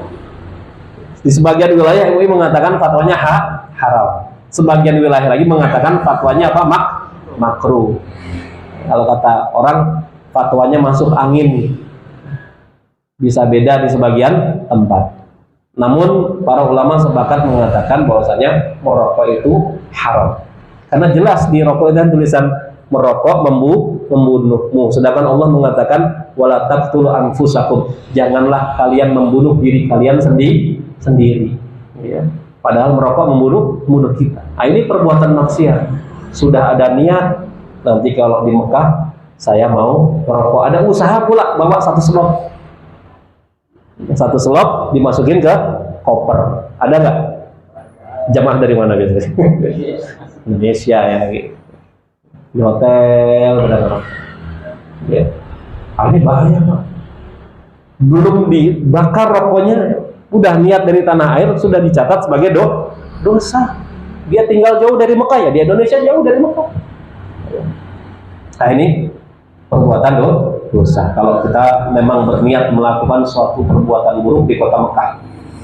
Di sebagian wilayah MUI mengatakan fatwanya haram. Sebagian wilayah lagi mengatakan fatwanya apa? Makruh. Kalau kata orang, fatwanya masuk angin. Bisa beda di sebagian tempat. Namun para ulama sepakat mengatakan bahwasanya merokok itu haram. Karena jelas di rokok itu tulisan merokok membunuhmu. Sedangkan Allah mengatakan wala taqtulu anfusakum. Janganlah kalian membunuh diri kalian sendiri. Ya. Padahal merokok membunuh kita. Ini perbuatan maksiat. Sudah ada niat, nanti kalau di Mekah saya mau merokok, ada usaha pula bawa satu selop dimasukin ke koper. Ada nggak? Jamaah dari mana biasanya? Indonesia ya, di hotel benar-benar. Ya. Ini bahaya, Pak. Belum dibakar rokoknya, udah niat dari tanah air, sudah dicatat sebagai dosa. Dia tinggal jauh dari Mekah, ya, di Indonesia jauh dari Mekah. Nah, ini perbuatan dosa. Kalau kita memang berniat melakukan suatu perbuatan buruk di kota Mekah,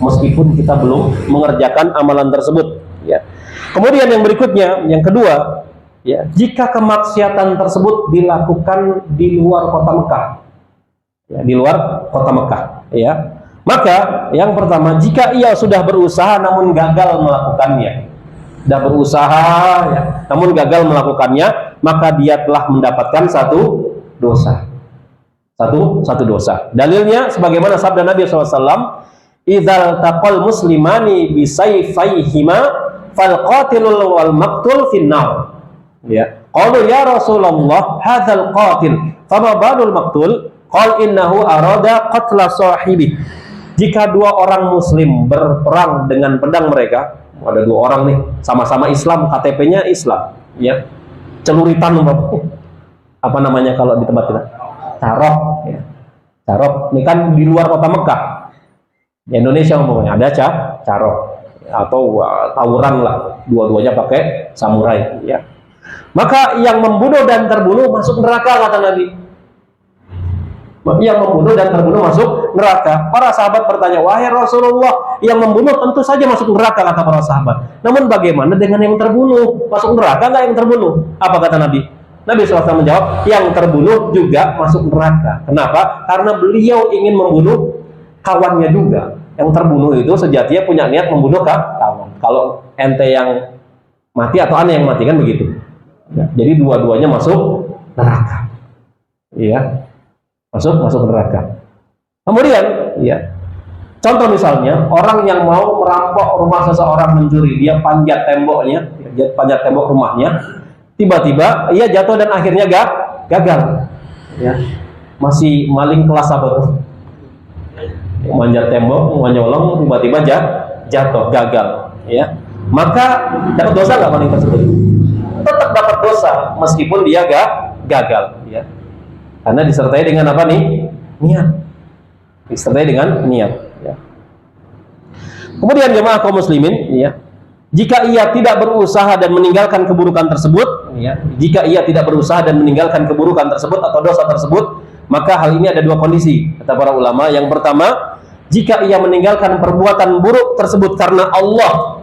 meskipun kita belum mengerjakan amalan tersebut, ya. Kemudian yang berikutnya, yang kedua, ya, jika kemaksiatan tersebut dilakukan di luar kota Mekah, ya, di luar kota Mekah, ya, maka yang pertama, jika ia sudah berusaha namun gagal melakukannya, sudah berusaha, ya, namun gagal melakukannya, maka dia telah mendapatkan satu dosa. Satu dosa. Dalilnya sebagaimana sabda Nabi SAW, "Idzal taqal muslimani bisayfayhima fal qatilul wal maqtul finnar." Ya. Qalu ya Rasulullah, hadzal qatil, fama balul maqtul? Qal innahu arada qatla sahibi. Jika dua orang muslim berperang dengan pedang mereka, ada dua orang nih, sama-sama Islam, KTP-nya Islam, ya. Celuritan, apa namanya kalau di tempat kita? Carok, ya. Carok. Ini kan di luar kota Mekah. Di Indonesia umpamanya ada carok atau tawuran lah, dua-duanya pakai samurai, ya. Maka yang membunuh dan terbunuh masuk neraka, kata Nabi. Yang membunuh dan terbunuh masuk neraka. Para sahabat bertanya, wahai Rasulullah, yang membunuh tentu saja masuk neraka, kata para sahabat. Namun bagaimana dengan yang terbunuh? Masuk neraka nggak yang terbunuh? Apa kata Nabi? Nabi SAW menjawab, yang terbunuh juga masuk neraka. Kenapa? Karena beliau ingin membunuh kawannya juga. Yang terbunuh itu sejatinya punya niat membunuh kawan. Kalau ente yang mati atau aneh yang mati, kan begitu. Ya, jadi dua-duanya masuk neraka. Iya. Masuk neraka. Kemudian, ya, contoh misalnya orang yang mau merampok rumah seseorang, mencuri, dia panjat temboknya, dia panjat tembok rumahnya, tiba-tiba ia jatuh dan akhirnya gagal. Ya, masih maling kelas apa tuh? Manjat tembok, nyolong, tiba-tiba jatuh, gagal. Ya, maka dapat dosa nggak maling tersebut? Tetap dapat dosa meskipun dia gagal. Ya. Karena disertai dengan apa nih? Niat. Disertai dengan niat. Ya. Kemudian jemaah kaum muslimin, ya, jika ia tidak berusaha dan meninggalkan keburukan tersebut, ya, jika ia tidak berusaha dan meninggalkan keburukan tersebut atau dosa tersebut, maka hal ini ada dua kondisi, kata para ulama. Yang pertama, jika ia meninggalkan perbuatan buruk tersebut karena Allah,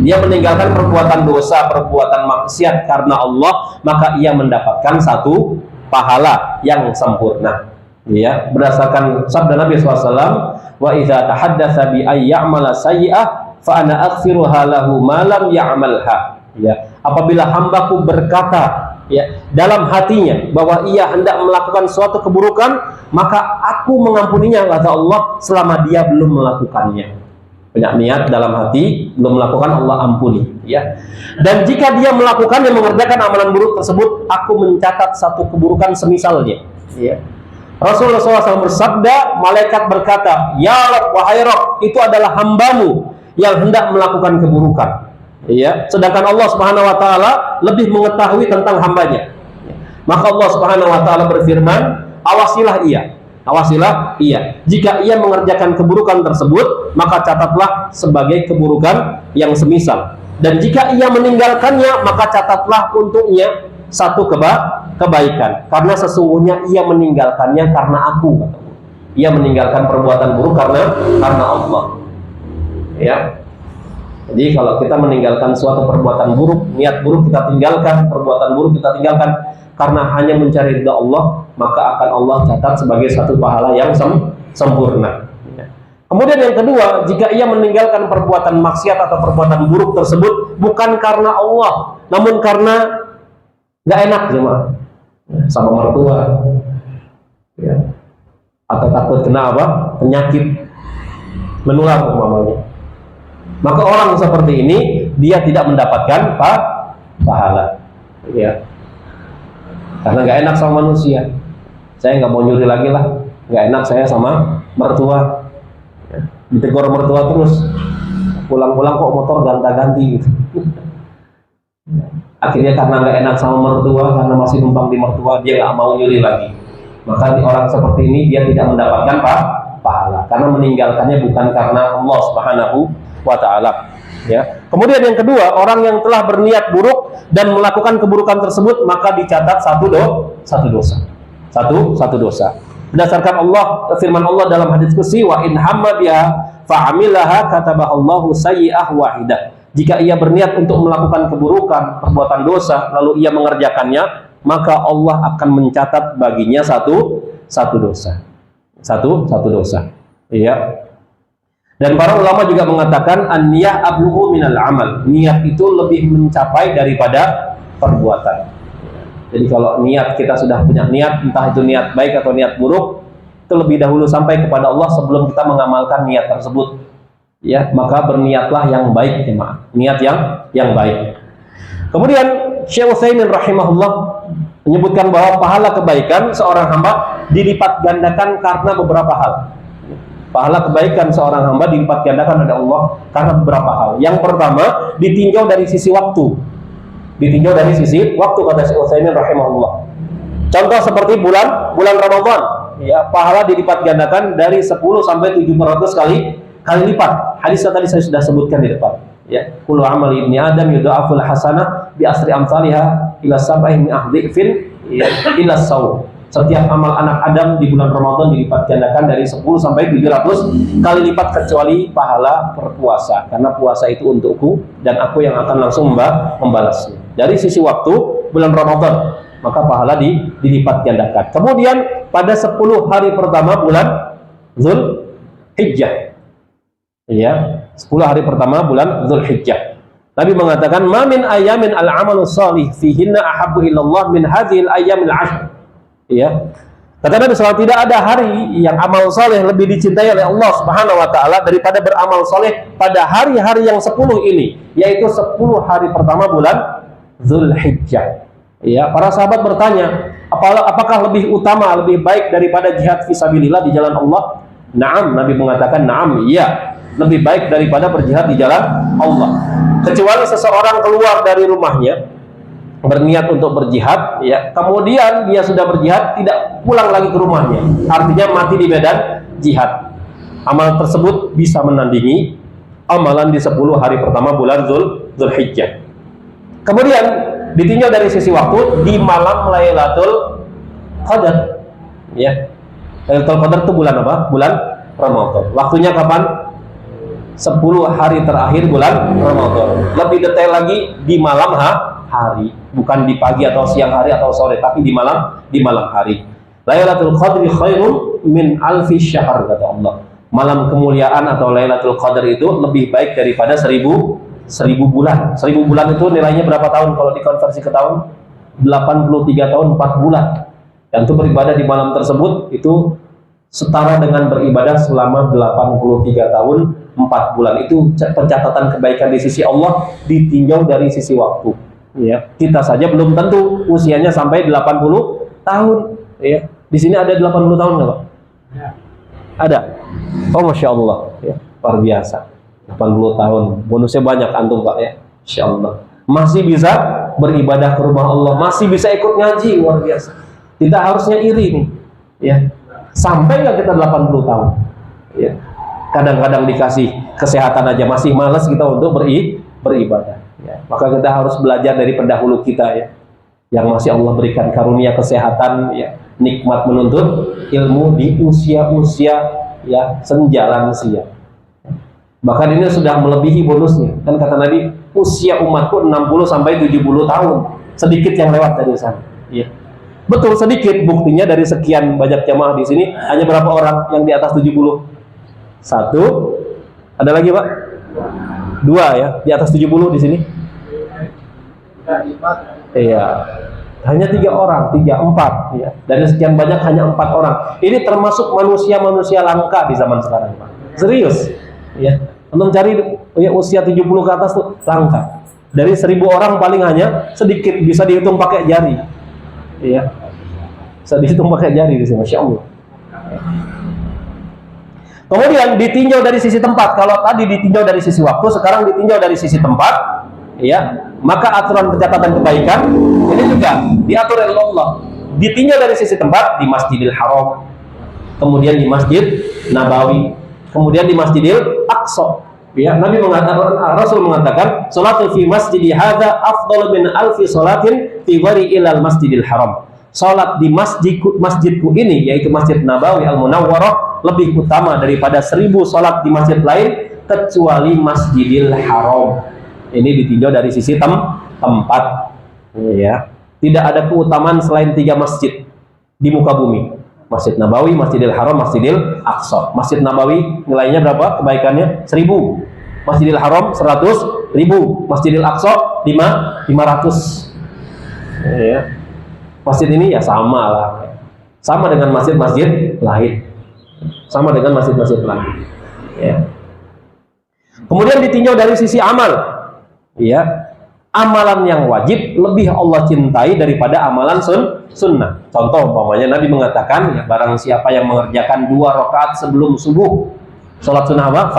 dia meninggalkan perbuatan dosa, perbuatan maksiat karena Allah, maka ia mendapatkan satu pahala yang sempurna. Ya, berdasarkan sabda Nabi SAW, wa idza tahaddatsa bi ay ya'mala sayyi'ah fa ana aghfiruha lahu ma lam ya'malha. Ya, apabila hambaku berkata ya dalam hatinya bahwa ia hendak melakukan suatu keburukan, maka aku mengampuninya kata Allah selama dia belum melakukannya. Punya niat dalam hati belum melakukan, Allah ampuni ya. Dan jika dia melakukan dan mengerjakan amalan buruk tersebut, aku mencatat satu keburukan semisalnya ya. Rasulullah SAW bersabda, malaikat berkata, ya Rabb, wahai Rabb, itu adalah hambamu yang hendak melakukan keburukan ya. Sedangkan Allah Subhanahu wa taala lebih mengetahui tentang hambanya. Maka Allah Subhanahu wa taala berfirman, awasilah ia. Jika ia mengerjakan keburukan tersebut, maka catatlah sebagai keburukan yang semisal. Dan jika ia meninggalkannya, maka catatlah untuknya satu kebaikan. Karena sesungguhnya ia meninggalkannya karena aku. Ia meninggalkan perbuatan buruk karena Allah. Ya. Jadi kalau kita meninggalkan suatu perbuatan buruk, niat buruk kita tinggalkan, perbuatan buruk kita tinggalkan karena hanya mencari ridha Allah, maka akan Allah catat sebagai satu pahala yang sempurna. Kemudian yang kedua, jika ia meninggalkan perbuatan maksiat atau perbuatan buruk tersebut bukan karena Allah, namun karena nggak enak jemaah sama mertua, ya, atau takut kena penyakit menular umpamanya, maka orang seperti ini dia tidak mendapatkan pahala, ya. Karena nggak enak sama manusia, saya nggak mau nyuri lagi lah, nggak enak saya sama mertua, ya. Ditegur mertua terus, pulang-pulang kok motor gonta-ganti gitu. Akhirnya karena nggak enak sama mertua, karena masih numpang di mertua, dia nggak mau nyuri lagi. Maka orang seperti ini dia tidak mendapatkan pahala, karena meninggalkannya bukan karena Allah Subhanahu wa taala. Ya. Kemudian yang kedua, orang yang telah berniat buruk dan melakukan keburukan tersebut, maka dicatat satu dosa. Berdasarkan firman Allah dalam hadis qudsi, wa in hamma biha fa'amilaha katabahallahu sayyi'ah wahidah. Jika ia berniat untuk melakukan keburukan, perbuatan dosa, lalu ia mengerjakannya, maka Allah akan mencatat baginya satu dosa. Satu dosa. Iya. Dan para ulama juga mengatakan an-niyah ablughu minal amal. Niat itu lebih mencapai daripada perbuatan. Jadi kalau niat kita sudah punya niat, entah itu niat baik atau niat buruk, itu lebih dahulu sampai kepada Allah sebelum kita mengamalkan niat tersebut. Ya, maka berniatlah yang baik, jemaah. Niat yang baik. Kemudian Syekh Utsaimin rahimahullah menyebutkan bahwa pahala kebaikan seorang hamba dilipat gandakan karena beberapa hal. Pahala kebaikan seorang hamba dilipat gandakan oleh Allah karena beberapa hal. Yang pertama, ditinjau dari sisi waktu. Kata Syekh Utsaimin rahimahullah. Contoh seperti bulan Ramadan, ya, pahala dilipat gandakan dari 10 sampai 700 kali lipat. Hadisnya tadi saya sudah sebutkan di depan. Ya, kullu amali ibni adam yudha'aful hasanah bi asri amsalha ila sab'i mi'ah dhifin ila saum. Setiap amal anak Adam di bulan Ramadan dilipat gandakan dari 10 sampai 700 kali lipat kecuali pahala berpuasa, karena puasa itu untukku dan aku yang akan langsung membalasnya. Dari sisi waktu bulan Ramadan, maka pahala dilipat gandakan. Kemudian pada 10 hari pertama bulan Zulhijjah, ya, 10 hari pertama bulan Zulhijjah, Nabi mengatakan ma min ayamin al-amalu shalih fihinna ahabbu ilallah min hadhil ayyamil 'ashr. Ya, kata Nabi SAW, tidak ada hari yang amal soleh lebih dicintai oleh Allah Subhanahu wa taala daripada beramal soleh pada hari-hari yang 10 ini, yaitu 10 hari pertama bulan Zulhijjah. Ya, para sahabat bertanya, apakah lebih utama, lebih baik daripada jihad fisabilillah di jalan Allah? Naam, Nabi mengatakan naam, iya, lebih baik daripada berjihad di jalan Allah. Kecuali seseorang keluar dari rumahnya berniat untuk berjihad, ya, kemudian dia sudah berjihad tidak pulang lagi ke rumahnya, artinya mati di medan jihad. Amal tersebut bisa menandingi amalan di 10 hari pertama bulan Zulhijjah. Kemudian ditinjau dari sisi waktu, di malam Lailatul Qadar, ya, Lailatul Qadar itu bulan apa? Bulan Ramadan. Waktunya kapan? 10 hari terakhir bulan Ramadan. Lebih detail lagi di malam hari, bukan di pagi atau siang hari atau sore, tapi di malam hari. Lailatul Qadri khairun min alfi syahr, kata Allah. Malam kemuliaan atau Lailatul Qadar itu lebih baik daripada 1000 bulan. 1000 bulan itu nilainya berapa tahun kalau dikonversi ke tahun? 83 tahun 4 bulan. Dan itu beribadah di malam tersebut itu setara dengan beribadah selama 83 tahun 4 bulan. Itu pencatatan kebaikan di sisi Allah ditinjau dari sisi waktu. Ya, kita saja belum tentu usianya sampai 80 tahun. Ya, di sini ada 80 tahun nggak, Pak? Ya. Ada. Oh, masya Allah, ya, luar biasa. 80 tahun, bonusnya banyak antum, Pak, ya. Masya Allah. Masih bisa beribadah ke rumah Allah, masih bisa ikut ngaji, luar biasa. Kita harusnya iri nih, ya. Sampai nggak kita 80 tahun? Ya. Kadang-kadang dikasih kesehatan aja masih malas kita untuk beribadah. Ya. Maka kita harus belajar dari pendahulu kita, ya, yang masih Allah berikan karunia kesehatan, ya, nikmat menuntut ilmu di usia-usia, ya, senja lansia. Bahkan ini sudah melebihi bonusnya. Kan kata Nabi, usia umatku 60 sampai 70 tahun. Sedikit yang lewat dari sana. Ya. Betul, sedikit. Buktinya dari sekian banyak jamaah di sini hanya berapa orang yang di atas 70? Satu. Ada lagi, Pak? Dua, ya, di atas 70 di sini. Iya. Hanya 3 orang, 3, 4, ya. Dari sekian banyak hanya 4 orang. Ini termasuk manusia-manusia langka di zaman sekarang, Pak. Serius, ya. Untuk cari, ya, usia 70 ke atas tuh langka. Dari 1000 orang paling hanya sedikit, bisa dihitung pakai jari, ya. Bisa dihitung pakai jari di sini, masya Allah. Kemudian ditinjau dari sisi tempat. Kalau tadi ditinjau dari sisi waktu, sekarang ditinjau dari sisi tempat. Ya, maka aturan pencatatan kebaikan ini juga diatur oleh Allah. Ditinjau dari sisi tempat di Masjidil Haram, kemudian di Masjid Nabawi, kemudian di Masjidil Aqsa. Ya, Nabi mengatakan, Rasul mengatakan, "Salatu fi masjidi hadza afdalu min alfi salatin fi ghairi ilal Masjidil Haram." Salat di masjidku ini, yaitu Masjid Nabawi Al-Munawwarah, lebih utama daripada 1000 salat di masjid lain kecuali Masjidil Haram. Ini ditinjau dari sisi tempat, ya. Tidak ada keutamaan selain 3 masjid di muka bumi: Masjid Nabawi, Masjidil Haram, Masjidil Aqsa. Masjid Nabawi nilainya berapa kebaikannya? 1000. Masjidil Haram 100.000. Masjidil Aqsa 500. Ya. Masjid ini ya sama lah, sama dengan masjid-masjid lain, sama dengan masjid-masjid lain. Ya. Kemudian ditinjau dari sisi amal. Ya, amalan yang wajib lebih Allah cintai daripada amalan sunnah. Contoh umpamanya Nabi mengatakan, ya, barang siapa yang mengerjakan 2 rakaat sebelum subuh, sholat sunnah apa?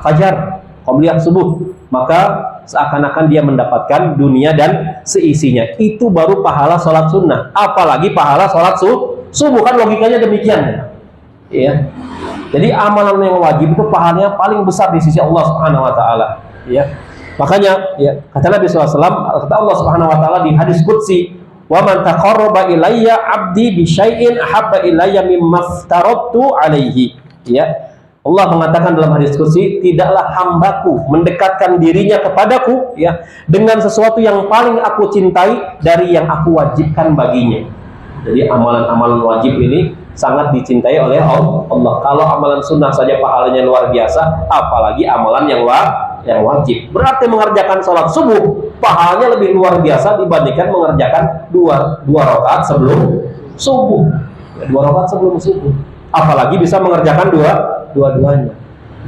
Fajar, qobliyah subuh, maka seakan-akan dia mendapatkan dunia dan seisinya. Itu baru pahala sholat sunnah. Apalagi pahala sholat subuh, kan logikanya demikian. Ya. Jadi amalan yang wajib itu pahalanya paling besar di sisi Allah Subhanahu Wa Taala. Ya. Makanya, ya, kata Nabi SAW, kata Allah Subhanahu Wa Taala di hadis qudsi, "Wa man taqarraba ilayya 'abdi bi syai'in ahabba ilayya mimma aftaradtu 'alaihi." Ya, Allah mengatakan dalam hadis qudsi, tidaklah hambaku mendekatkan dirinya kepadaku, ya, dengan sesuatu yang paling aku cintai dari yang aku wajibkan baginya. Jadi amalan-amalan wajib ini sangat dicintai oleh Allah. Kalau amalan sunnah saja pahalanya luar biasa, apalagi amalan yang wajib. Berarti mengerjakan sholat subuh pahalanya lebih luar biasa dibandingkan mengerjakan dua rakaat sebelum subuh. 2 rakaat sebelum subuh. Apalagi bisa mengerjakan dua-duanya.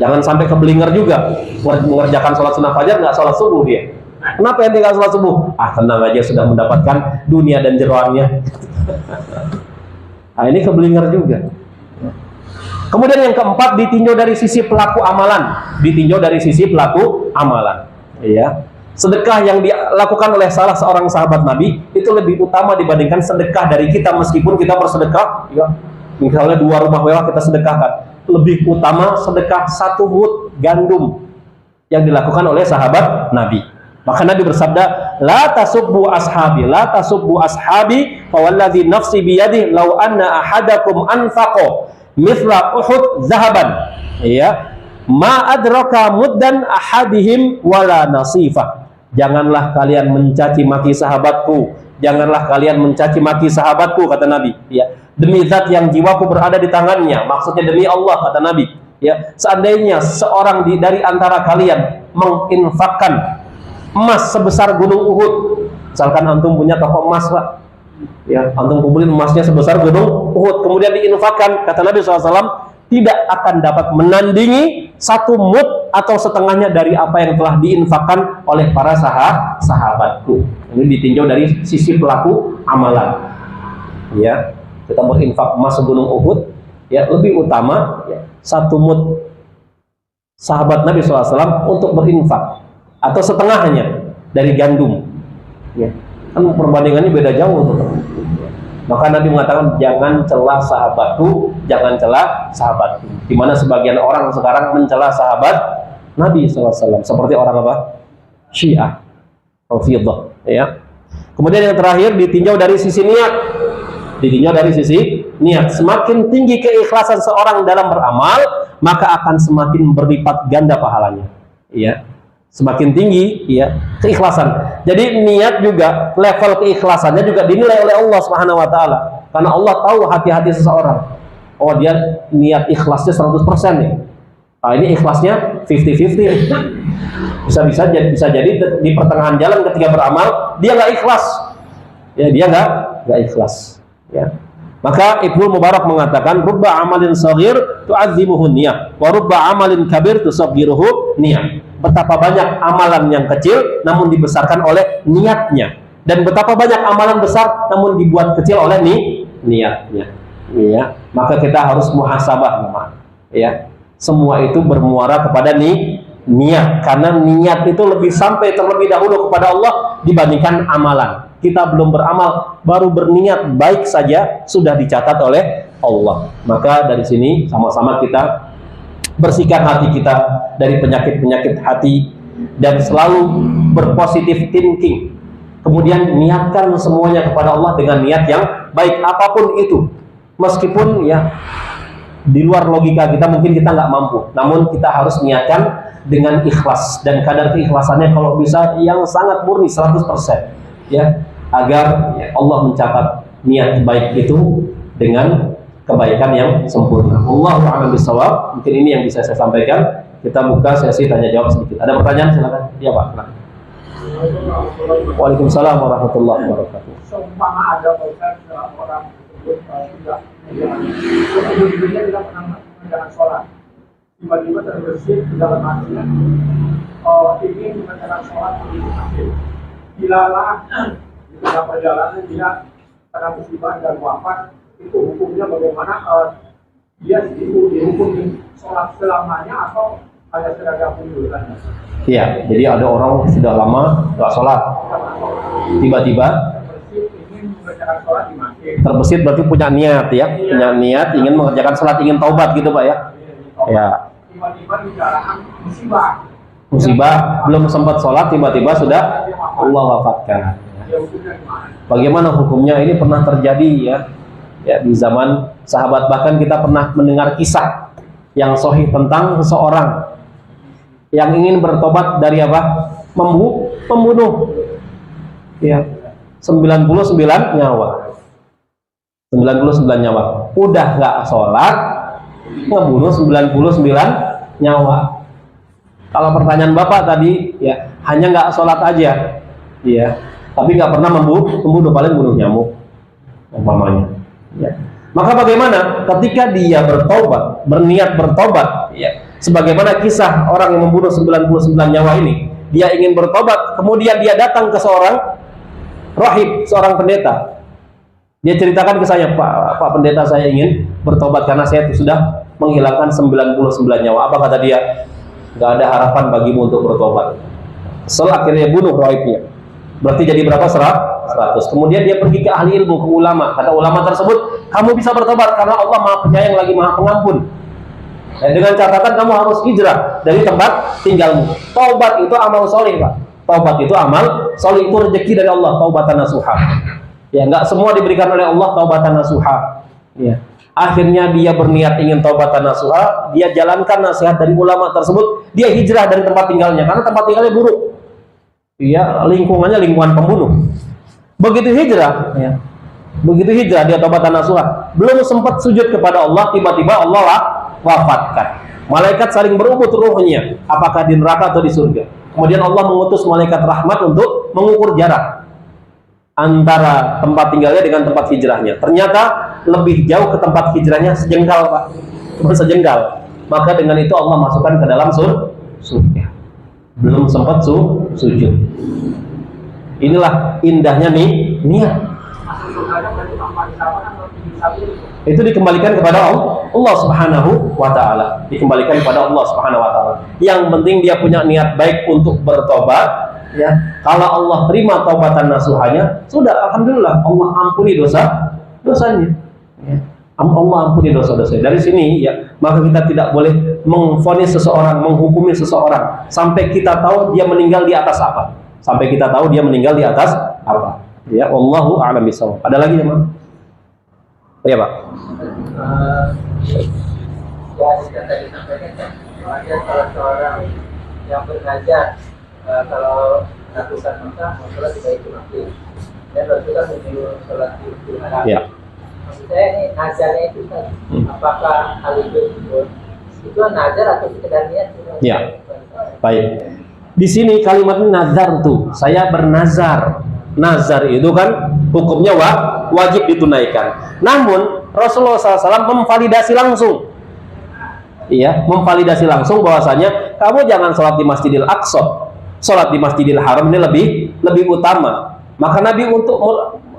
Jangan sampai keblinger juga mengerjakan sholat sunnah fajar nggak sholat subuh dia. Kenapa yang tinggal sholat subuh? Tenang aja, sudah mendapatkan dunia dan jeroannya. Nah, ini keblinger juga. Kemudian yang keempat, ditinjau dari sisi pelaku amalan. Ditinjau dari sisi pelaku amalan. Ya. Sedekah yang dilakukan oleh salah seorang sahabat Nabi itu lebih utama dibandingkan sedekah dari kita, meskipun kita bersedekah, ya, misalnya 2 rumah mewah kita sedekahkan. Lebih utama sedekah 1 mud gandum yang dilakukan oleh sahabat Nabi. Maka Nabi bersabda, "La tasubbu ashabi, la tasubbu ashabi, fa walladzi nafsi biyadihi law anna ahadakum anfaqa mithla Uhud zahaban, ya, ma adraka muddan ahadihim wala nasifah." Janganlah kalian mencaci maki sahabatku, janganlah kalian mencaci maki sahabatku, kata Nabi, ya. demi zat yang jiwaku berada di tangannya, maksudnya demi Allah, kata Nabi, ya, seandainya seorang dari antara kalian menginfakkan emas sebesar gunung Uhud, misalkan antum punya toko emas, Pak, ya, antum kumpulin emasnya sebesar gunung Uhud, kemudian diinfakkan, kata Nabi SAW, tidak akan dapat menandingi satu mud atau setengahnya dari apa yang telah diinfakkan oleh para sahabatku. Ini ditinjau dari sisi pelaku amalan. Ya, kita berinfak emas gunung Uhud, ya, lebih utama ya, satu mud sahabat Nabi SAW untuk berinfak atau setengahnya dari gandum. Ya, kan perbandingannya beda jauh. Maka Nabi mengatakan jangan celah sahabatku, jangan celah sahabatku. Di mana sebagian orang sekarang mencela sahabat Nabi SAW, seperti orang apa? Syiah, Rafidhah. Ya. Kemudian yang terakhir ditinjau dari sisi niat. Ditinjau dari sisi niat. Semakin tinggi keikhlasan seorang dalam beramal, maka akan semakin berlipat ganda pahalanya. Ya. Semakin tinggi, ya, keikhlasan. Jadi niat juga, level keikhlasannya juga dinilai oleh Allah Subhanahu wa taala. Karena Allah tahu hati-hati seseorang. Oh, dia niat ikhlasnya 100% nih. Nah, ini ikhlasnya 50-50. Bisa jadi di pertengahan jalan ketika beramal dia nggak ikhlas. Ya, dia nggak ikhlas, ya. Maka Ibnu Mubarak mengatakan rubba amalin shaghir tu'azzimuhu niyah wa rubba amalin kabir tusaghiruhu niyah. Betapa banyak amalan yang kecil namun dibesarkan oleh niatnya, dan betapa banyak amalan besar namun dibuat kecil oleh niatnya. Ya, maka kita harus muhasabah, ya. Semua itu bermuara kepada niat, karena niat itu lebih sampai terlebih dahulu kepada Allah dibandingkan amalan. Kita belum beramal, baru berniat baik saja sudah dicatat oleh Allah. Maka dari sini sama-sama kita bersihkan hati kita dari penyakit-penyakit hati dan selalu berpositif thinking. Kemudian niatkan semuanya kepada Allah dengan niat yang baik apapun itu. Meskipun ya di luar logika kita mungkin kita nggak mampu, namun kita harus niatkan dengan ikhlas, dan kadar keikhlasannya kalau bisa yang sangat murni 100%, ya, agar ya, Allah mencatat niat baik itu dengan kebaikan yang sempurna. Allahu a'lam bishawab. Mungkin ini yang bisa saya sampaikan. Kita buka sesi tanya jawab sedikit. Ada pertanyaan, silakan. Iya, Pak. Waalaikumsalam warahmatullahi wabarakatuh.
Seumpama ada orang tersebut sudah dia tidak pernah mengerjakan sholat, tiba-tiba terbersih di dalam hatinya ingin mengerjakan sholat di masjid. Bilalah di tengah perjalanan dia karena musibah dan wafat, itu hukumnya bagaimana? Dia dihukum sholat selamanya atau hanya sekedar pengunduran?
Iya, jadi ada orang sudah lama nggak sholat, tiba-tiba terbesit, berarti punya niat, ya, punya niat ingin mengerjakan sholat, ingin taubat gitu, Pak, ya. Ya.
Tiba-tiba dikarenakan
musibah, belum sempat sholat, tiba-tiba sudah Allah wafatkan. Bagaimana hukumnya? Ini pernah terjadi, ya, di zaman sahabat. Bahkan kita pernah mendengar kisah yang sahih tentang seseorang yang ingin bertobat dari apa? Pembunuh. Ya, 99 nyawa. 99 nyawa. Udah nggak sholat, ngebunuh 99 nyawa. Kalau pertanyaan Bapak tadi, ya, hanya nggak sholat aja, ya, tapi nggak pernah membunuh, paling bunuh nyamuk, umpamanya. Ya. Maka bagaimana ketika dia bertobat, berniat bertobat, ya, sebagaimana kisah orang yang membunuh 99 nyawa ini, dia ingin bertobat, kemudian dia datang ke seorang rahib, seorang pendeta. Dia ceritakan ke saya, Pak pendeta, saya ingin bertobat karena saya sudah menghilangkan 99 nyawa. Apa kata dia? Gak ada harapan bagimu untuk bertobat. Setelah akhirnya bunuh rahibnya. Berarti jadi berapa? 100. Kemudian dia pergi ke ahli ilmu, ke ulama. Kata ulama tersebut, kamu bisa bertobat karena Allah Maha Penyayang lagi Maha Pengampun. Dan dengan catatan kamu harus hijrah dari tempat tinggalmu. Taubat itu amal soleh, Pak. Taubat itu amal soleh, itu rezeki dari Allah. Taubatan nasuha. Ya, nggak semua diberikan oleh Allah taubatan nasuha. Ya. Akhirnya dia berniat ingin taubatan nasuha, dia jalankan nasihat dari ulama tersebut, dia hijrah dari tempat tinggalnya karena tempat tinggalnya buruk. Ya, lingkungannya lingkungan pembunuh. Begitu hijrah, ya, Begitu hijrah dia taubatan nasuha, belum sempat sujud kepada Allah, tiba-tiba Allah wafatkan. Malaikat saling berebut ruhnya, apakah di neraka atau di surga. Kemudian Allah mengutus malaikat rahmat untuk mengukur jarak antara tempat tinggalnya dengan tempat hijrahnya. Ternyata lebih jauh ke tempat hijrahnya sejengkal, Pak. Cuma sejengkal. Maka dengan itu Allah masukkan ke dalam surga. Belum sempat sujud. Inilah indahnya nih niat. Itu dikembalikan kepada Allah Subhanahu wa taala. Dikembalikan kepada Allah Subhanahu wa taala. Yang penting dia punya niat baik untuk bertobat, ya. Kalau Allah terima taubatan nasuhanya, sudah alhamdulillah Allah ampuni dosanya. Ya. Allah ampuni dosa-dosa. Dari sini ya, maka kita tidak boleh memvonis seseorang, menghukumi seseorang sampai kita tahu dia meninggal di atas apa. Sampai kita tahu dia meninggal di atas apa. Ya, wallahu a'lam bishawab. Ada lagi ya, Mas? Iya, Pak.
Ya, yang tadi sampaikan kan, ada salah seorang yang bernazar kalau ratusan maka sholat di Baitul Maqdis dan Rasulullah menyuruh sholat di Masjidil Haram.
Ya.
Maksud saya ini nazarnya itu kan, apakah hal itu nazar atau sekedar niat?
Ya. Baik. Di sini kalimat nazar tuh, saya bernazar. Nazar itu kan hukumnya wajib ditunaikan. Namun Rasulullah SAW memvalidasi langsung. Iya, memvalidasi langsung bahwasanya kamu jangan sholat di Masjidil Aqsa, sholat di Masjidil Haram ini lebih utama. Maka Nabi untuk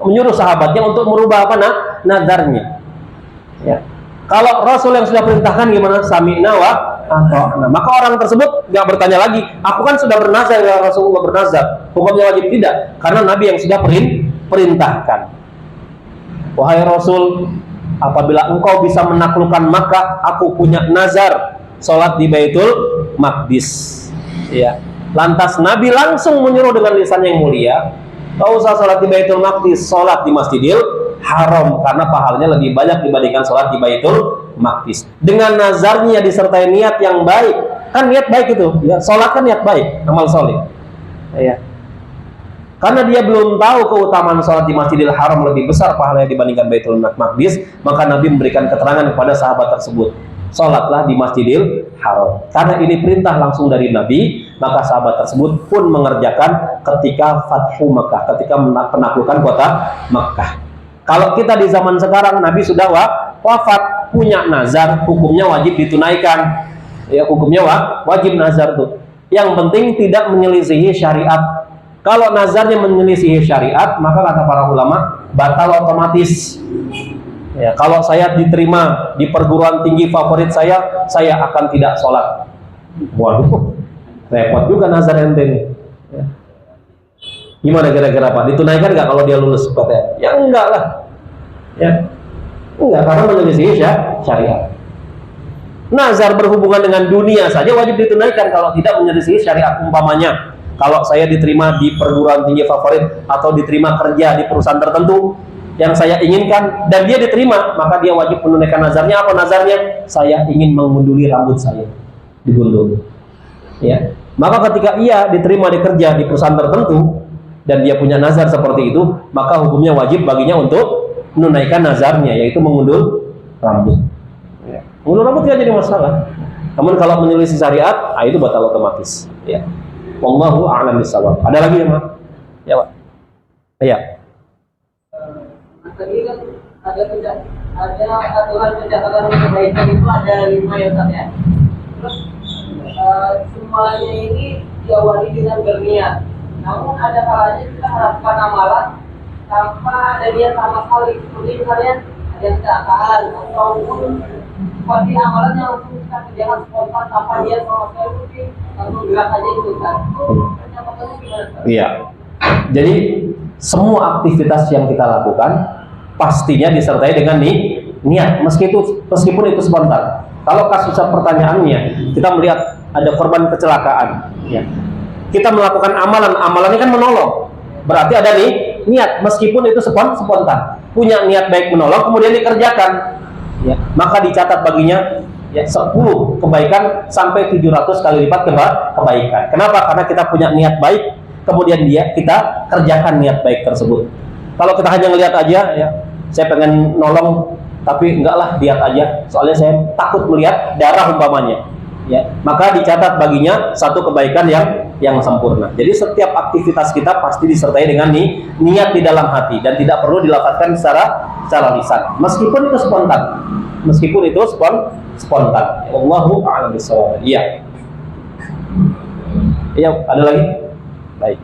menyuruh sahabatnya untuk merubah apa nazarnya. Ya. Kalau Rasul yang sudah perintahkan gimana? Sami'na wa ata'na. Maka orang tersebut nggak bertanya lagi, aku kan sudah bernazar ya Rasulullah bernazar. Hukumnya wajib tidak, karena Nabi yang sudah perintahkan. Wahai Rasul, apabila engkau bisa menaklukkan Makkah, aku punya nazar sholat di Baitul Maqdis. Ya. Lantas Nabi langsung menyuruh dengan lisan yang mulia, kau usah sholat di Baitul Maqdis, sholat di Masjidil Haram, karena pahalanya lebih banyak dibandingkan sholat di Baitul Maqdis. Dengan nazarnya disertai niat yang baik, kan niat baik itu, ya, sholat kan niat baik, amal soleh. Ya. Karena dia belum tahu keutamaan sholat di Masjidil Haram lebih besar pahalanya dibandingkan Baitul Maqdis, maka Nabi memberikan keterangan kepada sahabat tersebut, sholatlah di Masjidil Haram. Karena ini perintah langsung dari Nabi, maka sahabat tersebut pun mengerjakan ketika Fathu Makkah, ketika penaklukan kota Makkah. Kalau kita di zaman sekarang, Nabi sudah wafat, punya nazar, hukumnya wajib ditunaikan. Ya, hukumnya wajib nazar tuh. Yang penting tidak menyelisihi syariat. Kalau nazarnya menyelisihi syariat, maka kata para ulama batal otomatis. Ya, kalau saya diterima di perguruan tinggi favorit saya akan tidak sholat. Waduh, repot juga nazar ente nih. Ya. Gimana kira-kira Pak? Ditunaikan nggak kalau dia lulus PTN? Ya enggak lah. Ya, enggak, karena menyelisihi syariat. Nazar berhubungan dengan dunia saja wajib ditunaikan kalau tidak menyelisihi syariat. Umpamanya, kalau saya diterima di perguruan tinggi favorit atau diterima kerja di perusahaan tertentu yang saya inginkan dan dia diterima, maka dia wajib menunaikan nazarnya. Apa nazarnya? Saya ingin mengunduli rambut saya, digundul. Ya, maka ketika ia diterima di kerja di perusahaan tertentu dan dia punya nazar seperti itu, maka hukumnya wajib baginya untuk menunaikan nazarnya, yaitu mengundul rambut. Ya. Mengundul rambut tidak jadi masalah. Namun kalau menyelisih syariat, itu batal otomatis. Ya. Wallahu a'lam bishawab. Ada lagi ya, Pak? Ya, Pak. Iya.
Tadi kan ada aturan pencatatan kebaikan itu ada 5 ya, Ustaz ya. Terus semuanya ini diawali dengan berniat. Namun ada kalanya kita harapkan amalan tanpa ada niat sama sekali. Seperti misalnya ada yang kecelakaan ataupun seperti amalan yang langsung kita kerjakan spontan tanpa niat sama sekali, mungkin langsung gerak aja itu kan. Pencatatannya gimana?
Iya. Jadi semua aktivitas yang kita lakukan pastinya disertai dengan niat, meskipun itu spontan. Kalau kasus pertanyaannya, kita melihat ada korban kecelakaan, ya. Kita melakukan amalan ini kan menolong, berarti ada niat, meskipun itu spontan. Punya niat baik menolong, kemudian dikerjakan, ya, maka dicatat baginya ya 10 kebaikan sampai 700 kali lipat kebaikan. Kenapa? Karena kita punya niat baik, kemudian kita kerjakan niat baik tersebut. Kalau kita hanya ngelihat aja, ya, saya pengen nolong, tapi enggak lah, lihat aja. Soalnya saya takut melihat darah umpamanya. Ya, maka dicatat baginya satu kebaikan yang sempurna. Jadi setiap aktivitas kita pasti disertai dengan niat di dalam hati dan tidak perlu dilafazkan secara lisan. Meskipun itu spontan. Wallahu a'lam bishawab. Iya. Iya, ada lagi? Baik.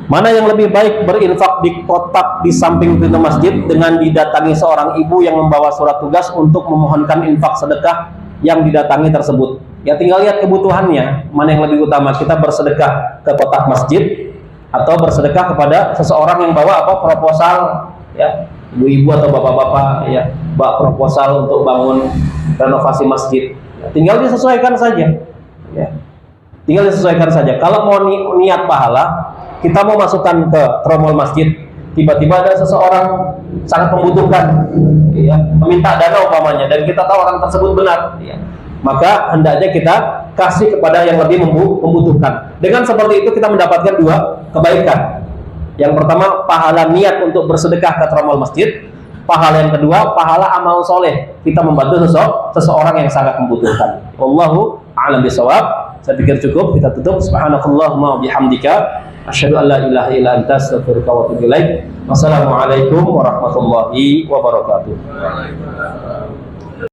Mana yang lebih baik, berinfak di kotak di samping pintu masjid dengan didatangi seorang ibu yang membawa surat tugas untuk memohonkan infak sedekah yang didatangi tersebut? Ya tinggal lihat kebutuhannya, mana yang lebih utama, kita bersedekah ke kotak masjid atau bersedekah kepada seseorang yang bawa proposal, ya, ibu-ibu atau bapak-bapak, ya, bawa proposal untuk bangun renovasi masjid. Ya, tinggal disesuaikan saja, ya. Tinggal disesuaikan saja. Kalau mau niat pahala, kita mau masukkan ke tromol masjid, tiba-tiba ada seseorang sangat membutuhkan, ya, meminta dana umpamanya, dan kita tahu orang tersebut benar, ya, maka hendaknya kita kasih kepada yang lebih membutuhkan. Dengan seperti itu kita mendapatkan dua kebaikan. Yang pertama, pahala niat untuk bersedekah ke tromol masjid. Pahala yang kedua, pahala amal soleh, kita membantu seseorang yang sangat membutuhkan. Wallahu a'lam bishawab. Saya pikir cukup, kita tutup. Subhanakallahumma wa bihamdika, asyhadu an la ilaha illa anta, astaghfiruka wa atubu ilaik. Wassalamualaikum warahmatullahi wabarakatuh.